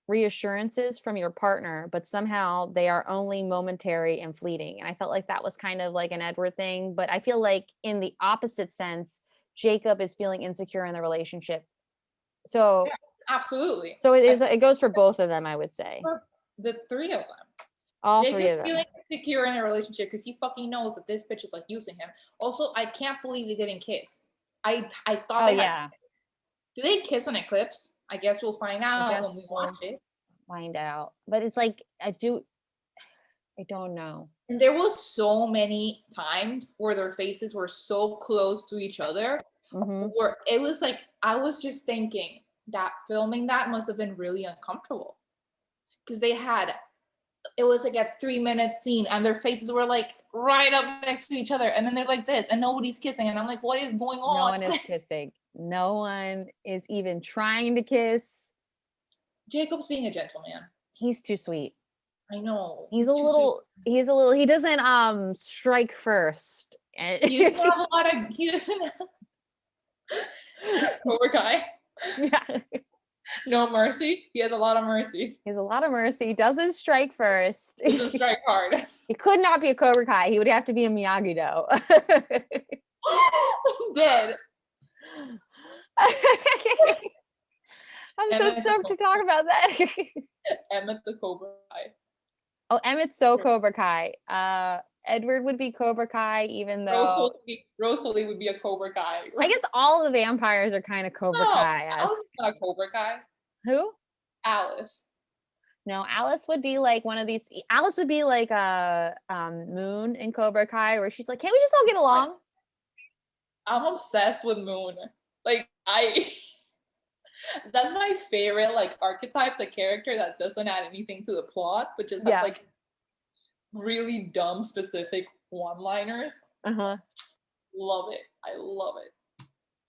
reassurances from your partner, but somehow they are only momentary and fleeting. And I felt like that was kind of like an Edward thing, but I feel like in the opposite sense, Jacob is feeling insecure in the relationship. So yeah, absolutely. So it goes for both of them, I would say. For the three of them. All Jacob's three of them. feeling insecure in a relationship because he fucking knows that this bitch is like using him. Also, I can't believe they didn't kiss. I thought they had. Do they kiss on Eclipse? I guess we'll find out when we watch it. Find out. But it's like I don't know. And there was so many times where their faces were so close to each other, where it was like I was just thinking that filming that must have been really uncomfortable. Because it was like a 3-minute scene and their faces were like right up next to each other, and then they're like this and nobody's kissing, and I'm like, what is going on? No one is kissing. No one is even trying to kiss. Jacob's being a gentleman. He's too sweet. I know. He doesn't strike first. He doesn't have a lot of Cobra Kai. Yeah. No mercy. He has a lot of mercy. He has a lot of mercy. He doesn't strike first. He doesn't strike hard. He could not be a Cobra Kai. He would have to be a Miyagi-Do. Dead. I'm so stoked to talk about that. Emmett's the Cobra Kai. Oh, Emmett's so Cobra Kai. Edward would be Cobra Kai, even though Rosalie would be a Cobra Kai. I guess all the vampires are kind of Cobra Kai. Alice is not a Cobra Kai. Who? Alice. No, Alice would be like one of these. Alice would be like a Moon in Cobra Kai, where she's like, "Can't we just all get along?" I'm obsessed with Moon. Like that's my favorite like archetype, the character that doesn't add anything to the plot, but just has like really dumb specific one-liners. Love it. I love it.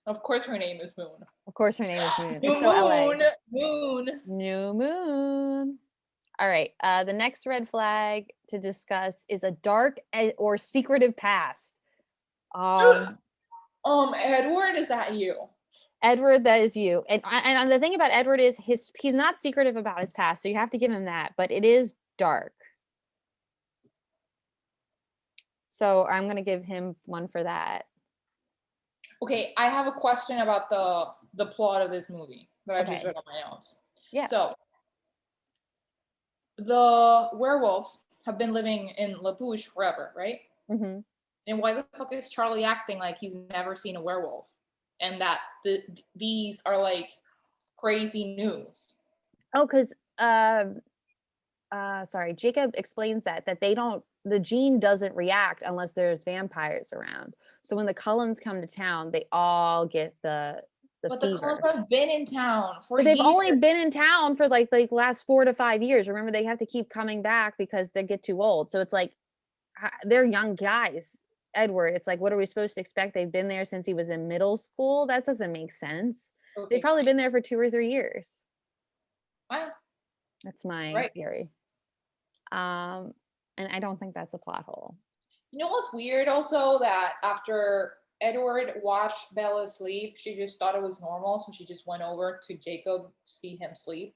Of course her name is Moon. Of course her name is Moon. It's so LA. Moon. New Moon. All right. The next red flag to discuss is a dark or secretive past. Edward, is that you? Edward, that is you. And the thing about Edward is he's not secretive about his past, so you have to give him that, but it is dark. So I'm going to give him one for that. Okay, I have a question about the plot of this movie that I just read on my notes. Yeah. So the werewolves have been living in La Bouche forever, right? Mm-hmm. And why the fuck is Charlie acting like he's never seen a werewolf? And that these are like crazy news. Oh, because sorry, Jacob explains that the gene doesn't react unless there's vampires around. So when the Cullens come to town, they all get the but fever. The Cullens have been in town for but they've years. only been in town for like last 4 to 5 years. Remember, they have to keep coming back because they get too old. So it's like they're young guys. Edward, it's like, what are we supposed to expect? They've been there since he was in middle school. That doesn't make sense. Okay. They've probably been there for 2 or 3 years. Wow. That's my theory. And I don't think that's a plot hole. You know what's weird also? That after Edward watched Bella sleep, she just thought it was normal. So she just went over to Jacob to see him sleep.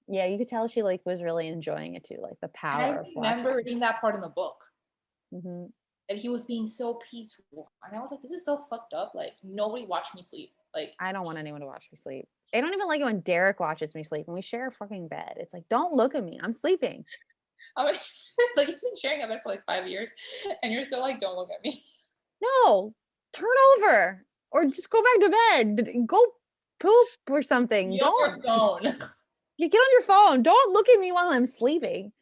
Yeah, you could tell she like was really enjoying it too, like the power of watching. I remember reading that part in the book. Mm-hmm. And he was being so peaceful. And I was like, this is so fucked up. Like, nobody watched me sleep. Like, I don't want anyone to watch me sleep. I don't even like it when Derek watches me sleep. When we share a fucking bed, it's like, don't look at me. I'm sleeping. I mean, like, you've been sharing a bed for like 5 years, and you're still like, don't look at me. No, turn over. Or just go back to bed. Go poop or something. Get on your phone. You get on your phone. Don't look at me while I'm sleeping.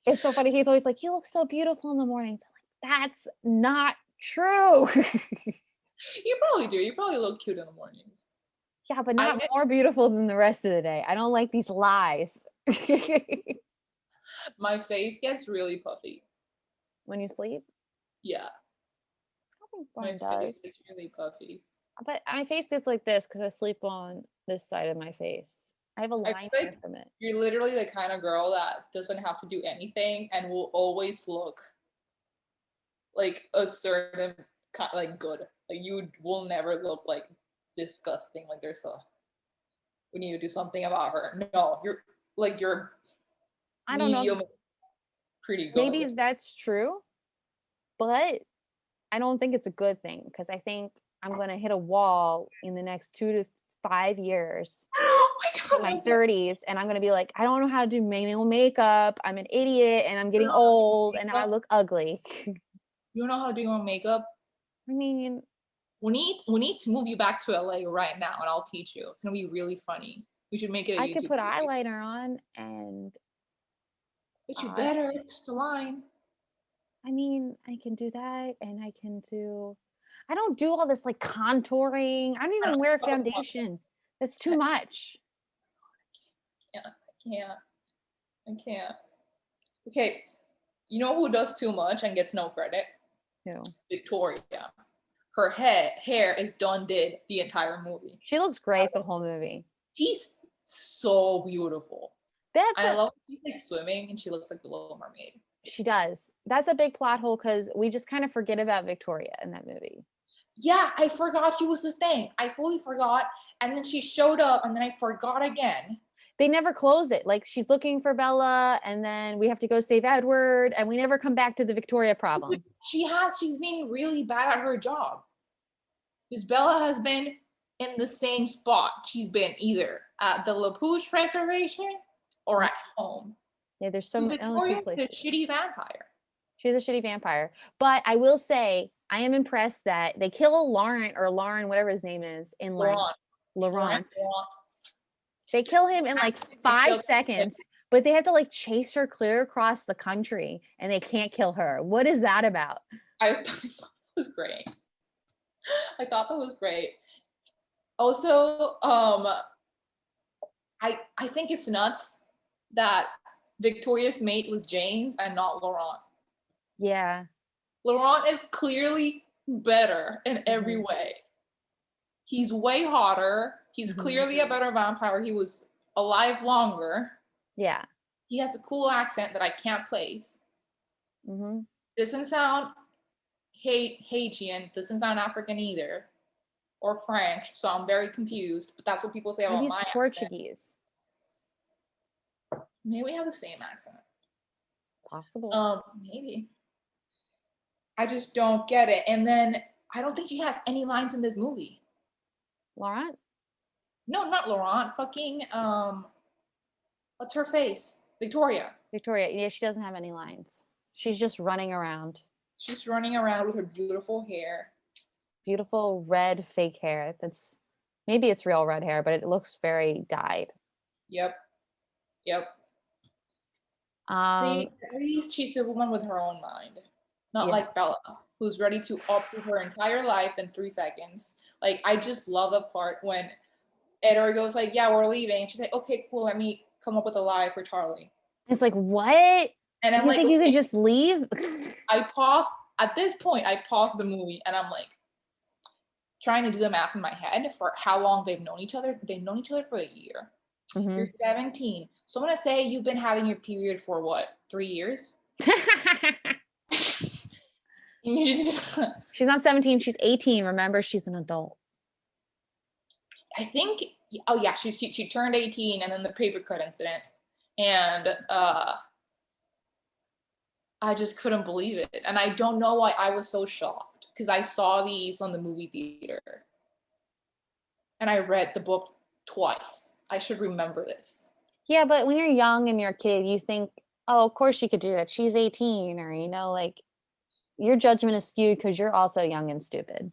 It's so funny. He's always like, you look so beautiful in the morning. Like, that's not true. You probably do. You probably look cute in the mornings. Yeah, but not more beautiful than the rest of the day. I don't like these lies. My face gets really puffy. When you sleep? Yeah. I think mine does. It's really puffy. But my face gets like this because I sleep on this side of my face. I have a I line feel here like from it. you're literally the kind of girl that doesn't have to do anything and will always look like a certain kind, like good. Like you will never look like disgusting. Like there's a we need to do something about her. No, you're I don't know. medium, pretty Maybe good. that's true, but I don't think it's a good thing because I think I'm gonna hit a wall in the next 2 to 5 years Oh my in my god! 30s, and I'm gonna be like, I don't know how to do manual makeup. I'm an idiot, and I'm You getting don't know how to do old, and now I makeup. look ugly. You don't know how to do your own makeup. I mean, We need to move you back to LA right now, and I'll teach you. It's gonna be really funny. We should make it a I could YouTube put series. eyeliner on, and But you uh, better. It's just a line. I mean, I can do that, and I can do. I don't do all this like contouring. I don't I even don't wear know. foundation. That's too much. I can't. I can't. Okay, you know who does too much and gets no credit? No, Victoria. Her hair is done did the entire movie. she looks great the whole movie. She's so beautiful. That's And I a love she's like swimming and she looks like the Little Mermaid. She does. That's a big plot hole because we just kind of forget about Victoria in that movie. Yeah, I forgot she was the thing. I fully forgot. And then she showed up and then I forgot again. They never close it. Like she's looking for Bella, and then we have to go save Edward, and we never come back to the Victoria problem. She's been really bad at her job. Because Bella has been in the same spot. She's been either at the La Pouche Reservation or at home. Yeah, there's So only few Victoria's a places. shitty vampire. She's a shitty vampire. But I will say, I am impressed that they kill Laurent or Lauren, whatever his name is, in like Laurent. Laurent. Laurent. They kill him in like 5 seconds, but they have to like chase her clear across the country and they can't kill her. What is that about? I thought that was great. I thought that was great. Also, I think it's nuts that Victoria's mate was James and not Laurent. Yeah. Laurent is clearly better in every way. He's way hotter. He's clearly a better vampire. He was alive longer. Yeah. He has a cool accent that I can't place. Doesn't sound Haitian. Doesn't sound African either, or French. So I'm very confused. But that's what people say about Maybe my he's accent. Portuguese. Maybe we have the same accent. Possible. Maybe. I just don't get it. And then I don't think she has any lines in this movie. Laurent? No, not Laurent. Fucking what's her face? Victoria. Victoria. Yeah, she doesn't have any lines. She's just running around. She's running around with her beautiful hair. Beautiful red fake hair. Maybe it's real red hair, but it looks very dyed. Yep. See, at least she's a woman with her own mind. Not like Bella, who's ready to uproot her entire life in 3 seconds. Like, I just love the part when Edward goes like, yeah, we're leaving. She's like, okay, cool, let me come up with a lie for Charlie. It's like, what? And I'm you like, think okay. You can just leave? At this point, I paused the movie and I'm like, trying to do the math in my head for how long they've known each other. They've known each other for a year. You're 17. So I'm going to say you've been having your period for what, 3 years? She's not 17, she's 18. Remember, she's an adult. I think, oh yeah, she turned 18 and then the papercut incident. And I just couldn't believe it. And I don't know why I was so shocked because I saw these on the movie theater. And I read the book twice. I should remember this. Yeah, but when you're young and you're a kid, you think, oh, of course she could do that. She's 18, or, like, your judgment is skewed because you're also young and stupid.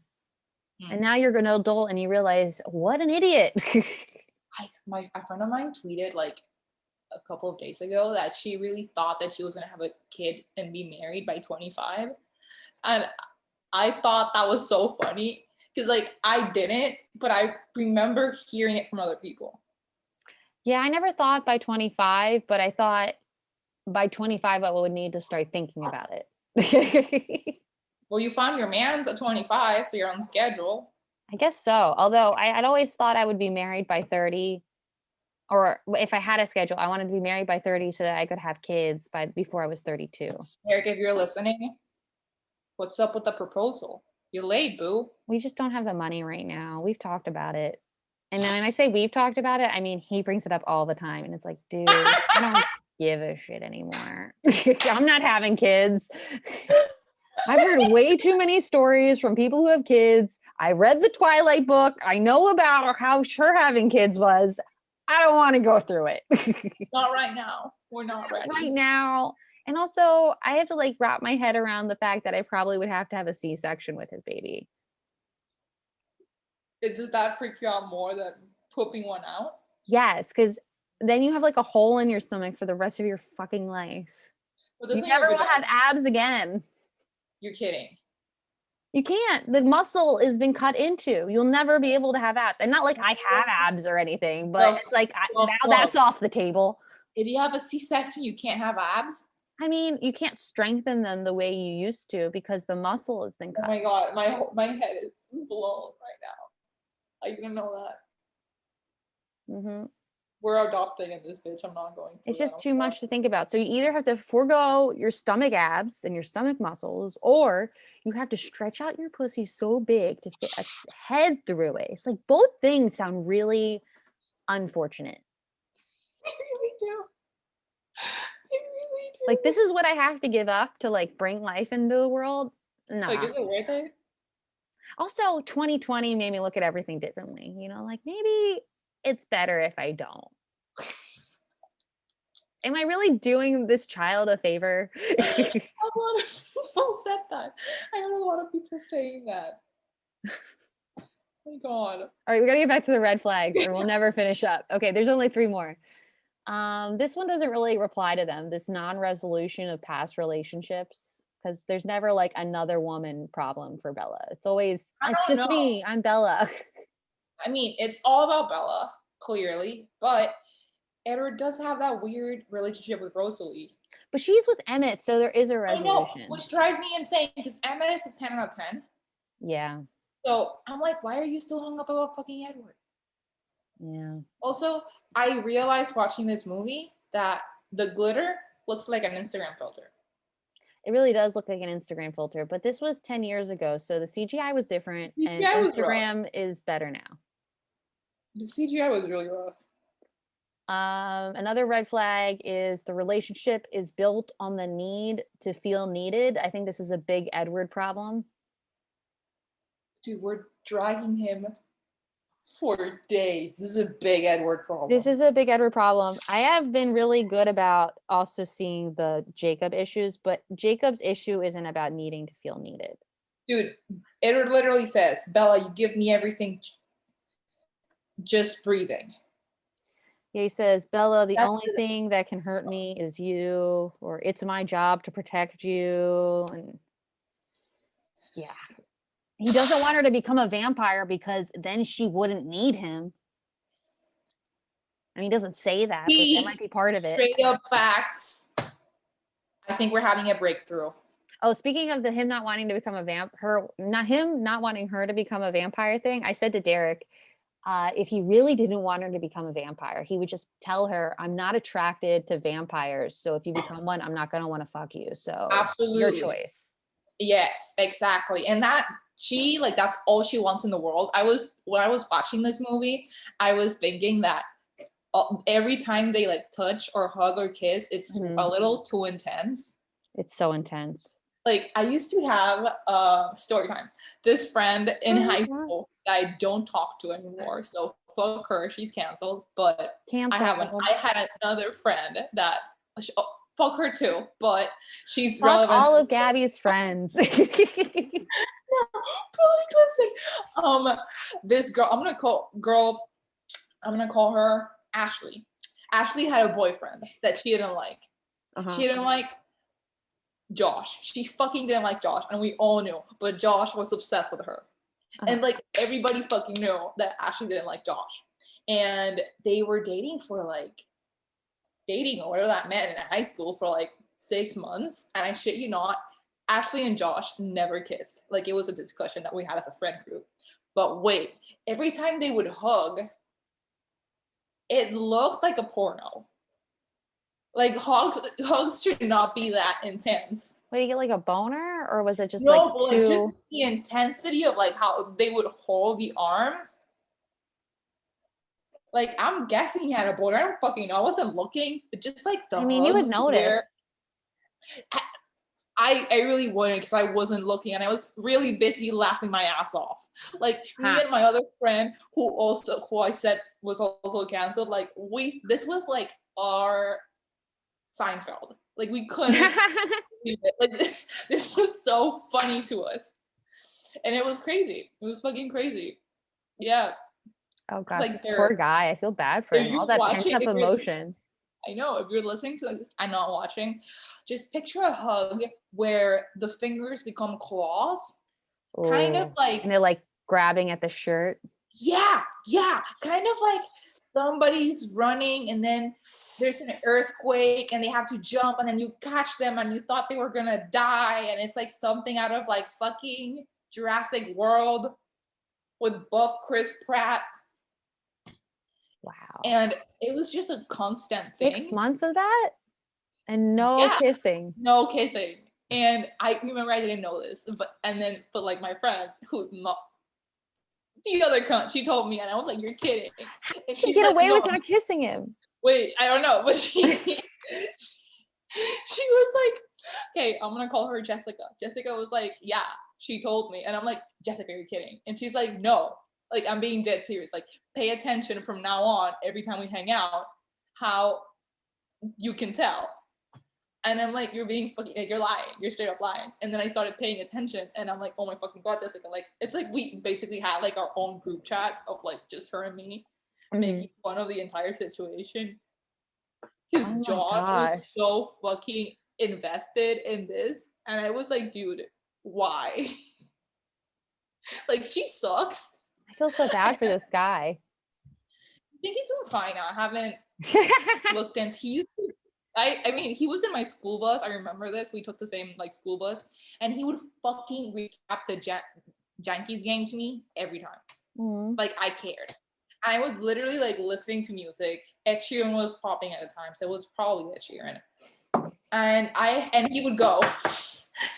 And now you're an adult and you realize, what an idiot. A friend of mine tweeted like a couple of days ago that she really thought that she was going to have a kid and be married by 25. And I thought that was so funny because like I didn't, but I remember hearing it from other people. Yeah, I never thought by 25, but I thought by 25 I would need to start thinking about it. Well, you found your man's at 25, so you're on schedule. I guess so. Although I'd always thought I would be married by 30. Or if I had a schedule, I wanted to be married by 30 so that I could have kids before I was 32. Eric, if you're listening, what's up with the proposal? You're late, boo. We just don't have the money right now. We've talked about it. And then when I say we've talked about it, I mean, he brings it up all the time. And it's like, dude, I don't give a shit anymore. I'm not having kids. I've heard way too many stories from people who have kids. I read the Twilight book. I know about how her having kids was. I don't want to go through it. Not right now. We're not ready. Right now. And also, I have to like wrap my head around the fact that I probably would have to have a C-section with his baby. Does that freak you out more than pooping one out? Yes, because then you have like a hole in your stomach for the rest of your fucking life. You never will have abs again. You're kidding. You can't. The muscle has been cut into. You'll never be able to have abs. And not like I have abs or anything, but it's like now that's off the table. If you have a C-section, you can't have abs? I mean, you can't strengthen them the way you used to because the muscle has been cut. Oh my God, my head is blown right now. I didn't know that. Mm-hmm. We're adopting in this bitch. I'm not going. It's just too much to think about. So you either have to forego your stomach abs and your stomach muscles, or you have to stretch out your pussy so big to fit a head through it. It's like both things sound really unfortunate. They really do. They really do. Like, this is what I have to give up to like bring life into the world. No. Like, is it worth it? Also, 2020 made me look at everything differently. You know, like maybe it's better if I don't. Am I really doing this child a favor? A lot of people said that. I have a lot of people saying that. Oh my God. All right, we gotta get back to the red flags or we'll never finish up. Okay, there's only 3 more. This one doesn't really reply to them. This non-resolution of past relationships, because there's never like another woman problem for Bella. It's always, it's just me. I'm Bella. I mean, it's all about Bella, clearly, but Edward does have that weird relationship with Rosalie. But she's with Emmett, so there is a resolution. Which drives me insane because Emmett is a 10 out of 10. Yeah. So I'm like, why are you still hung up about fucking Edward? Yeah. Also, I realized watching this movie that the glitter looks like an Instagram filter. It really does look like an Instagram filter, but this was 10 years ago, so the CGI was different, and Instagram is better now. The CGI was really rough. Another red flag is the relationship is built on the need to feel needed. I think this is a big Edward problem. Dude, we're dragging him for days. This is a big Edward problem. This is a big Edward problem. I have been really good about also seeing the Jacob issues, but Jacob's issue isn't about needing to feel needed. Dude, Edward literally says, Bella, you give me everything, just breathing. Yeah, he says, Bella, the only thing that can hurt me is you, or it's my job to protect you. And yeah, he doesn't want her to become a vampire because then she wouldn't need him. I mean, he doesn't say that, but that might be part of it. Straight up facts. I think we're having a breakthrough. Oh, speaking of him not wanting to become a not wanting her to become a vampire thing, I said to Derek, if he really didn't want her to become a vampire, he would just tell her, I'm not attracted to vampires. So if you become one, I'm not going to want to fuck you. So absolutely, your choice. Yes, exactly. And that's all she wants in the world. When I was watching this movie, I was thinking that every time they like touch or hug or kiss, it's a little too intense. It's so intense. Like, I used to have story time. This friend in high school that I don't talk to anymore. So fuck her, she's canceled. But I had another friend that fuck her too, but she's fuck relevant. All of Gabby's friends. No, but listen. This girl, I'm gonna call her Ashley. Ashley had a boyfriend that she didn't like. She didn't like Josh. She fucking didn't like Josh, and we all knew, but Josh was obsessed with her. And like everybody fucking knew that Ashley didn't like Josh. And they were dating or whatever that meant in high school for like 6 months. And I shit you not, Ashley and Josh never kissed. Like, it was a discussion that we had as a friend group. But wait, every time they would hug, it looked like a porno. Like hugs should not be that intense. What, you get like a boner, or was it just No, like but like just the intensity of like how they would hold the arms. Like I'm guessing he had a boner. I don't fucking know. I wasn't looking, but just like the I mean, you would hugs notice. I really wouldn't because I wasn't looking and I was really busy laughing my ass off. Like me and my other friend who I said was also canceled, like this was like our Seinfeld. Like we couldn't believe it. Like this was so funny to us. And it was crazy. It was fucking crazy. Yeah. Oh gosh, like this poor guy. I feel bad for him. All that pent up emotion. I know, if you're listening to this, I'm not watching. Just picture a hug where the fingers become claws. Ooh. Kind of like, and they're like grabbing at the shirt. Yeah. Kind of like somebody's running and then there's an earthquake and they have to jump and then you catch them and you thought they were gonna die and it's like something out of like fucking Jurassic World with buff Chris Pratt. Wow. And it was just a constant 6 months of that? And no kissing. No kissing. And I remember I didn't know this, but like my friend the other cunt, she told me and I was like, you're kidding. And she get away with not kissing him. Wait, I don't know, but she was like, okay, I'm gonna call her Jessica. Jessica was like, yeah, she told me. And I'm like, Jessica, you're kidding. And she's like, no, like I'm being dead serious. Like, pay attention from now on, every time we hang out, how you can tell. And I'm like, you're being fucking, like, you're lying. You're straight up lying. And then I started paying attention and I'm like, oh my fucking God, Jessica. Like, it's like we basically had like our own group chat of like just her and me making fun of the entire situation. His Josh was so fucking invested in this. And I was like, dude, why? Like, she sucks. I feel so bad for this guy. I think he's doing fine now. I haven't looked into I mean, he was in my school bus. I remember this. We took the same like school bus, and he would fucking recap the Yankees game to me every time. Like I cared. And I was literally like listening to music. Ed Sheeran was popping at the time, so it was probably Ed Sheeran. And he would go.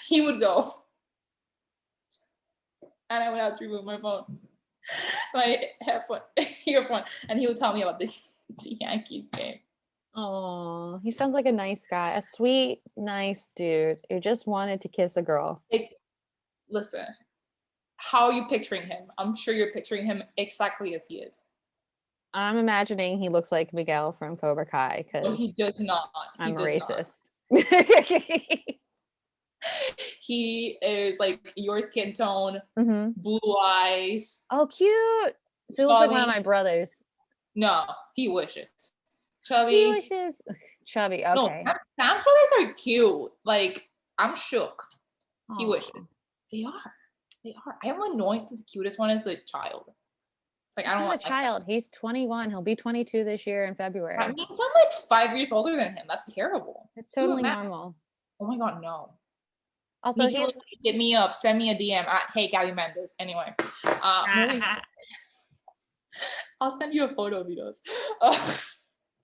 He would go. And I would have to remove my phone, my earphone, and he would tell me about the Yankees game. Oh, he sounds like a nice guy, a sweet, nice dude who just wanted to kiss a girl. Listen, how are you picturing him? I'm sure you're picturing him exactly as he is. I'm imagining he looks like Miguel from Cobra Kai because he does not. I'm racist. He is like your skin tone, blue eyes. Oh, cute. So he looks like one of my brothers. No, he wishes. Chubby. He wishes. Chubby, okay. No, Sam's brothers are cute. Like, I'm shook. Aww. He wishes. They are. I am annoyed that the cutest one is the child. It's like, I don't want a child. He's 21. He'll be 22 this year in February. That means I'm like 5 years older than him. That's terrible. It's totally normal. Oh my God, no. Also, hit me up. Send me a DM at Hey Gabby Mendes. Anyway, I'll send you a photo of those.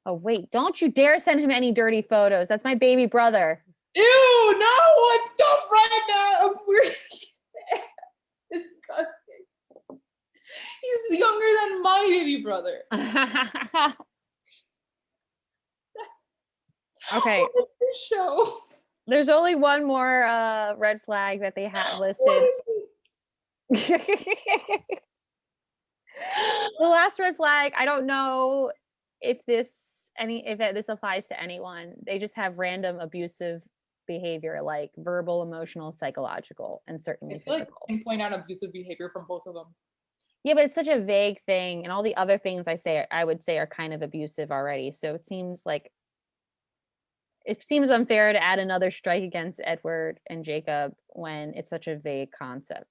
Oh wait! Don't you dare send him any dirty photos. That's my baby brother. Ew! No! Stop right now. It's disgusting. He's younger than my baby brother. Okay. Show. There's only one more red flag that they have listed. The last red flag, I don't know if this applies to anyone. They just have random abusive behavior, like verbal, emotional, psychological, and certainly physical. Like I can point out abusive behavior from both of them. Yeah, but it's such a vague thing, and all the other things I would say are kind of abusive already. So it seems unfair to add another strike against Edward and Jacob when it's such a vague concept.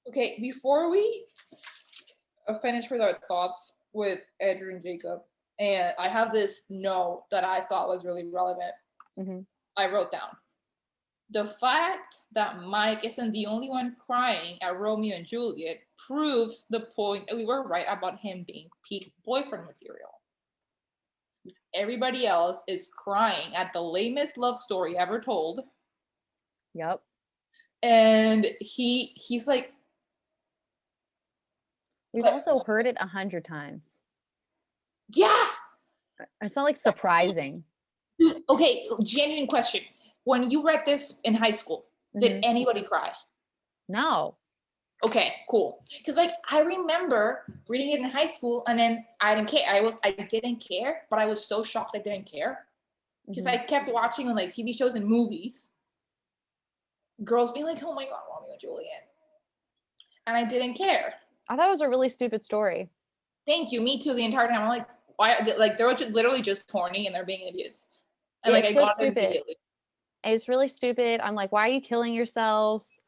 Okay, before we finish with our thoughts with Edward and Jacob, and I have this note that I thought was really relevant. I wrote down, the fact that Mike isn't the only one crying at Romeo and Juliet proves the point that we were right about him being peak boyfriend material. Everybody else is crying at the lamest love story ever told. Yep. And he's like, We've also heard it 100 times. yeah. It's not like surprising. Okay, genuine question. When you read this in high school, did anybody cry? No. Okay, cool. Because like I remember reading it in high school, and then I didn't care. I didn't care, but I was so shocked I didn't care because I kept watching on like TV shows and movies. Girls being like, "Oh my god, Romeo and Juliet," and I didn't care. I thought it was a really stupid story. Thank you. Me too. The entire time I'm like, why? Like they're literally just horny and they're being idiots. And like It's I so got it stupid. immediately. It's really stupid. I'm like, why are you killing yourselves?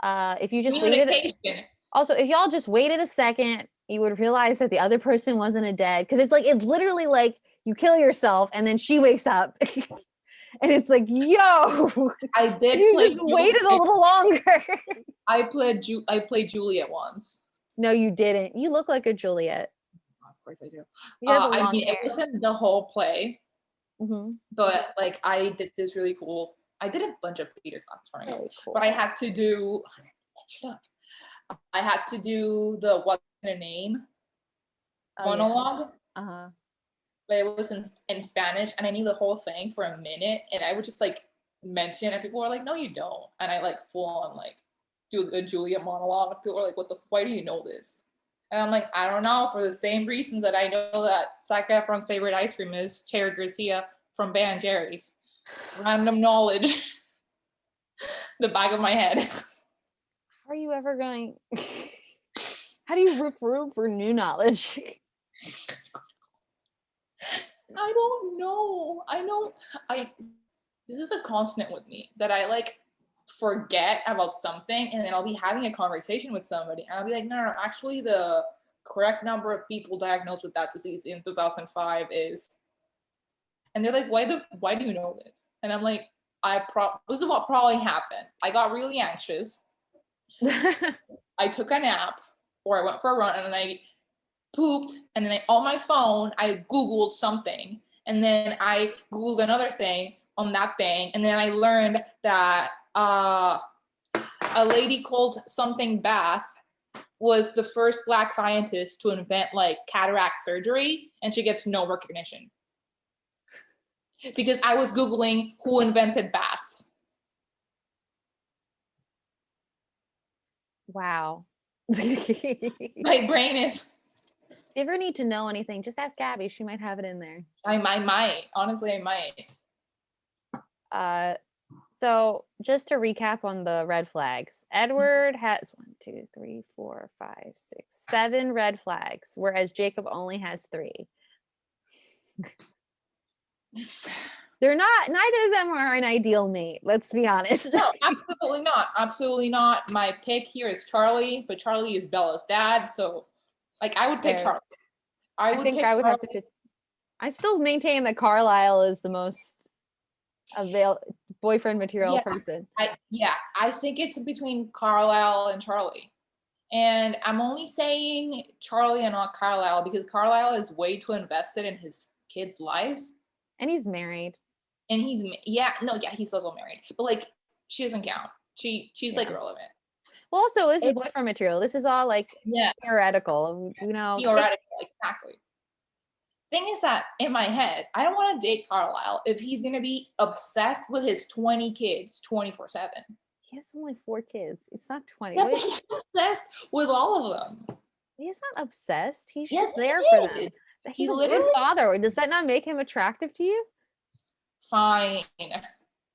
If you just waited. Communication. Also, if y'all just waited a second, you would realize that the other person wasn't a dead. Because it's literally like you kill yourself and then she wakes up. And it's like, yo, I did. you just waited a little longer. I played Juliet once. No, you didn't. You look like a Juliet. Of course I do. I mean, it wasn't the whole play, but like I did this really cool. I did a bunch of theater classes for it, but I had to do. I had to do the "What's in a Name" monologue. Yeah. But it was in Spanish, and I knew the whole thing for a minute, and I would just like mention, and people were like, "No, you don't," and I like full on like do a Juliet monologue. People were like, "What the? Why do you know this?" And I'm like, "I don't know." For the same reason that I know that Zac Efron's favorite ice cream is Cherry Garcia from Ben & Jerry's. Random knowledge. The back of my head. How are you ever going? How do you refer for new knowledge? I don't know. This is a constant with me that I like forget about something, and then I'll be having a conversation with somebody and I'll be like, no, actually the correct number of people diagnosed with that disease in 2005 is, and they're like, why do you know this? And I'm like, this is what probably happened. I got really anxious. I took a nap, or I went for a run, and then I pooped, and then on my phone I googled something, and then I googled another thing on that thing, and then I learned that a lady called something Bath was the first Black scientist to invent like cataract surgery, and she gets no recognition because I was googling who invented baths. Wow. My brain is. If you ever need to know anything, just ask Gabby. She might have it in there. I might. Honestly, I might. So just to recap on the red flags, Edward has 7 red flags, whereas Jacob only has 3. They're not, neither of them are an ideal mate. Let's be honest. No, absolutely not. Absolutely not. My pick here is Charlie, but Charlie is Bella's dad. So like I would pick Charlie. I would have to pick. I still maintain that Carlisle is the most boyfriend material person. I think it's between Carlisle and Charlie. And I'm only saying Charlie and not Carlisle because Carlisle is way too invested in his kids' lives. And he's married. And he's also married. But like she doesn't count. She's like irrelevant. Well, also this is boyfriend material. This is all like theoretical, Theoretical, exactly. Thing is that in my head, I don't want to date Carlisle if he's gonna be obsessed with his 20 kids 24/7. He has only 4 kids. It's not 20. Yeah, he's obsessed with all of them. He's not obsessed. He's just there for them. He's a good father. Does that not make him attractive to you? Fine.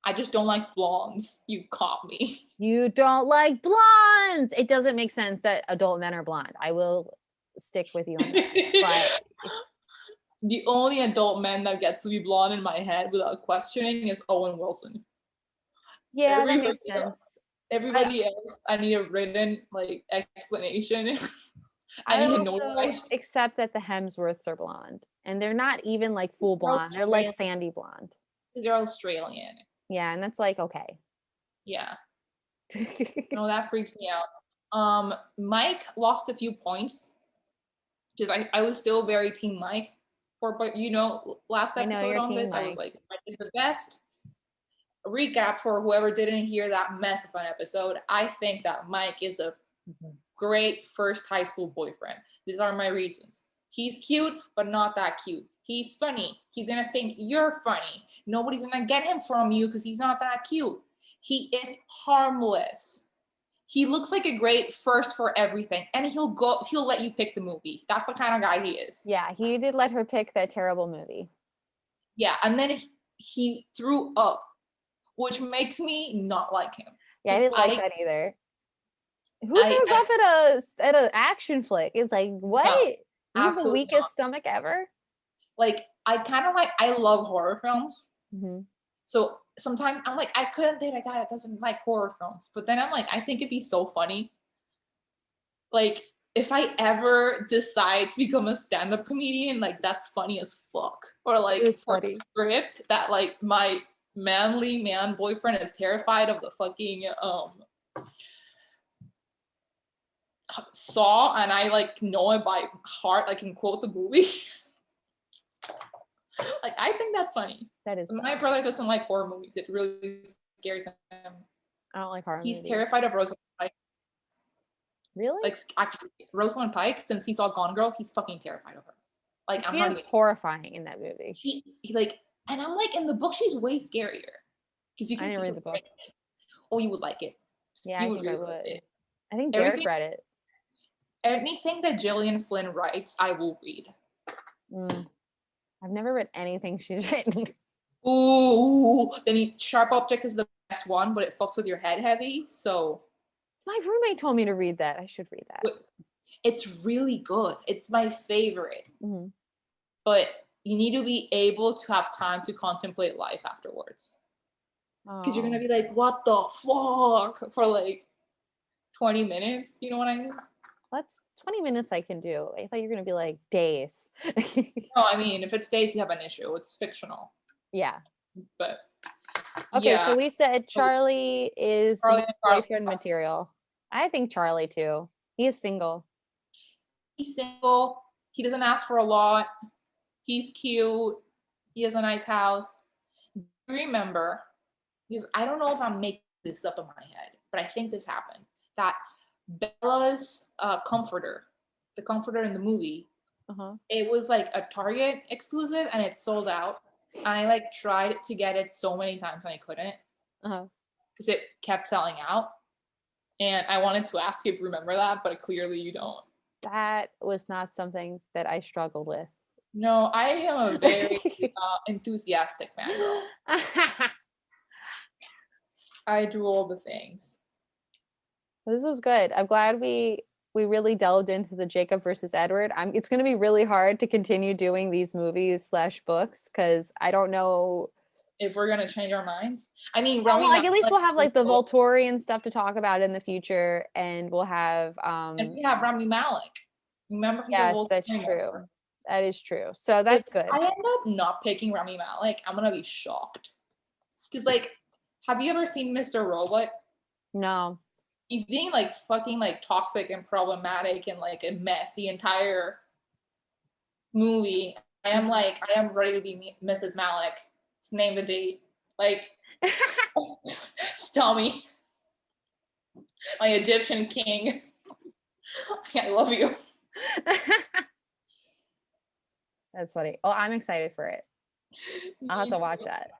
I just don't like blondes. You caught me. You don't like blondes. It doesn't make sense that adult men are blonde. I will stick with you on that. But the only adult man that gets to be blonde in my head without questioning is Owen Wilson. Yeah, that makes sense. Everybody else, I need a written like explanation. I also accept that the Hemsworths are blonde, and they're not even like full blonde. They're like sandy blonde. They're Australian. Yeah, and that's like okay. Yeah. No, that freaks me out. Mike lost a few points because I was still very team Mike. but you know, last I know episode your on team, this, I was Mike. like, I did the best recap for whoever didn't hear that mess of an episode. I think that Mike is a great first high school boyfriend. These are my reasons. He's cute, but not that cute. He's funny. He's gonna think you're funny. Nobody's gonna get him from you because he's not that cute. He is harmless. He looks like a great first for everything, and he'll let you pick the movie. That's the kind of guy he is. Yeah, he did let her pick that terrible movie. Yeah, and then he threw up, which makes me not like him. Yeah, I didn't like that either. Who throws up at a action flick? It's like, what? You have the weakest stomach ever? Like, I love horror films. Mm-hmm. So sometimes I'm like, I couldn't date a guy that doesn't like horror films. But then I'm like, I think it'd be so funny. Like, if I ever decide to become a stand-up comedian, like, that's funny as fuck. Or like, for a script that like my manly man boyfriend is terrified of the fucking Saw, and I like know it by heart. I can quote the movie. Like, I think that's funny. That is. My brother doesn't like horror movies. It really scares him. I don't like horror movies. He's terrified of Rosamund Pike. Really? Like, actually, Rosamund Pike, since he saw Gone Girl, he's fucking terrified of her. Like, she is horrifying in that movie. He like, and I'm like, in the book, she's way scarier. Because you can read the book. Oh, you would like it. Yeah, I think I would. I think Derek read it. Anything that Gillian Flynn writes, I will read. I've never read anything she's written. Ooh, then Sharp Object is the best one, but it fucks with your head heavy. So my roommate told me to read that. I should read that. It's really good. It's my favorite. Mm-hmm. But you need to be able to have time to contemplate life afterwards. Because you're gonna be like, what the fuck? For like 20 minutes. You know what I mean? That's 20 minutes I can do. I thought you were going to be like days. No, I mean, if it's days, you have an issue. It's fictional. Yeah. But okay, so we said Charlie is the boyfriend material. I think Charlie too. He is single. He's single. He doesn't ask for a lot. He's cute. He has a nice house. Remember, because I don't know if I'm making this up in my head, but I think this happened, that Bella's comforter, the comforter in the movie, it was like a Target exclusive and it sold out. And I like tried to get it so many times and I couldn't because it kept selling out. And I wanted to ask you if you remember that, but clearly you don't. That was not something that I struggled with. No, I am a very enthusiastic fangirl. I do all the things. This was good. I'm glad we really delved into the Jacob versus Edward. It's going to be really hard to continue doing these movies / books because I don't know if we're going to change our minds. I mean, like at least we'll have like the Volturian stuff to talk about in the future, and we'll have and we have Rami Malek. Remember? Yes, that's true. That is true. So that's good. I end up not picking Rami Malek. I'm gonna be shocked because, like, have you ever seen Mr. Robot? No. He's being like fucking like toxic and problematic and like a mess the entire movie. I am ready to be Mrs. Malek. Let's name the date. Like, just tell me, my Egyptian king. I love you. That's funny. Oh, I'm excited for it. I'll have to watch that.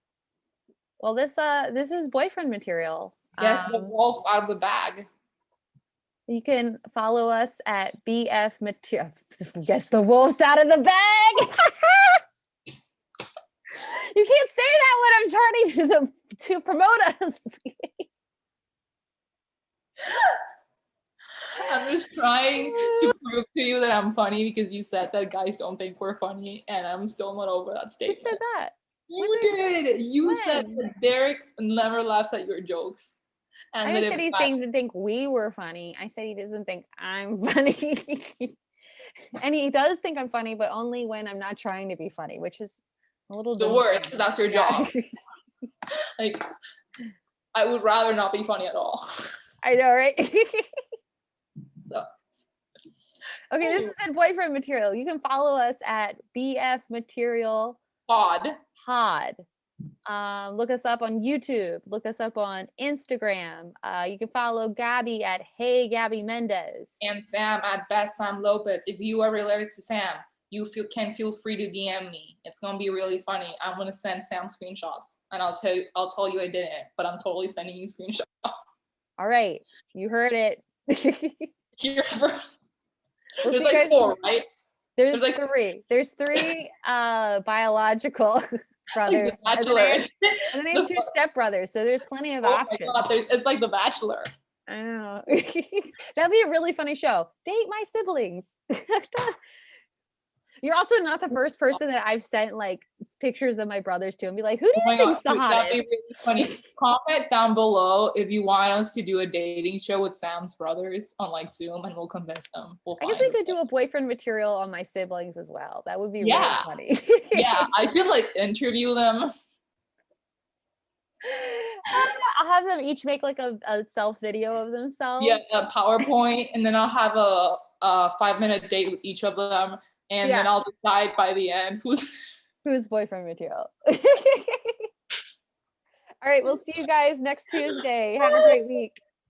Well, this is boyfriend material. Yes, the wolf's out of the bag. You can follow us at BF Material. Guess the wolf's out of the bag. You can't say that when I'm trying to promote us. I'm just trying to prove to you that I'm funny because you said that guys don't think we're funny, and I'm still not over that statement. Who said that? You did. You said that Derek never laughs at your jokes. And I didn't say he didn't think we were funny. I said he doesn't think I'm funny. And he does think I'm funny, but only when I'm not trying to be funny, which is a little the worst, because that's your job. Like, I would rather not be funny at all. I know, right? So, Okay, this has been boyfriend material. You can follow us at BF Material Pod. Pod. Look us up on YouTube. Look us up on Instagram. You can follow Gabby at Hey Gabby Mendez. And Sam at Beth Sam Lopez. If you are related to Sam, you can feel free to DM me. It's gonna be really funny. I'm gonna send Sam screenshots, and I'll tell you I didn't, but I'm totally sending you screenshots. All right, you heard it. You're first. We'll There's like 4, right? There's like 3. There's 3 biological brothers, Like the and Bachelor. then I have 2 stepbrothers. So there's plenty of options. My God, it's like The Bachelor. I know. That'd be a really funny show. Date my siblings. You're also not the first person that I've sent like pictures of my brothers to and be like, who do you think's the hottest? That'd be really funny. Comment down below if you want us to do a dating show with Sam's brothers on like Zoom, and we'll convince them. I guess we could do a boyfriend material on my siblings as well. That would be really funny. Yeah, I could like interview them. I'll have them each make like a self video of themselves. Yeah, a PowerPoint, and then I'll have a 5-minute date with each of them, and then I'll decide by the end who's boyfriend material. All right, we'll see you guys next Tuesday. Have a great week.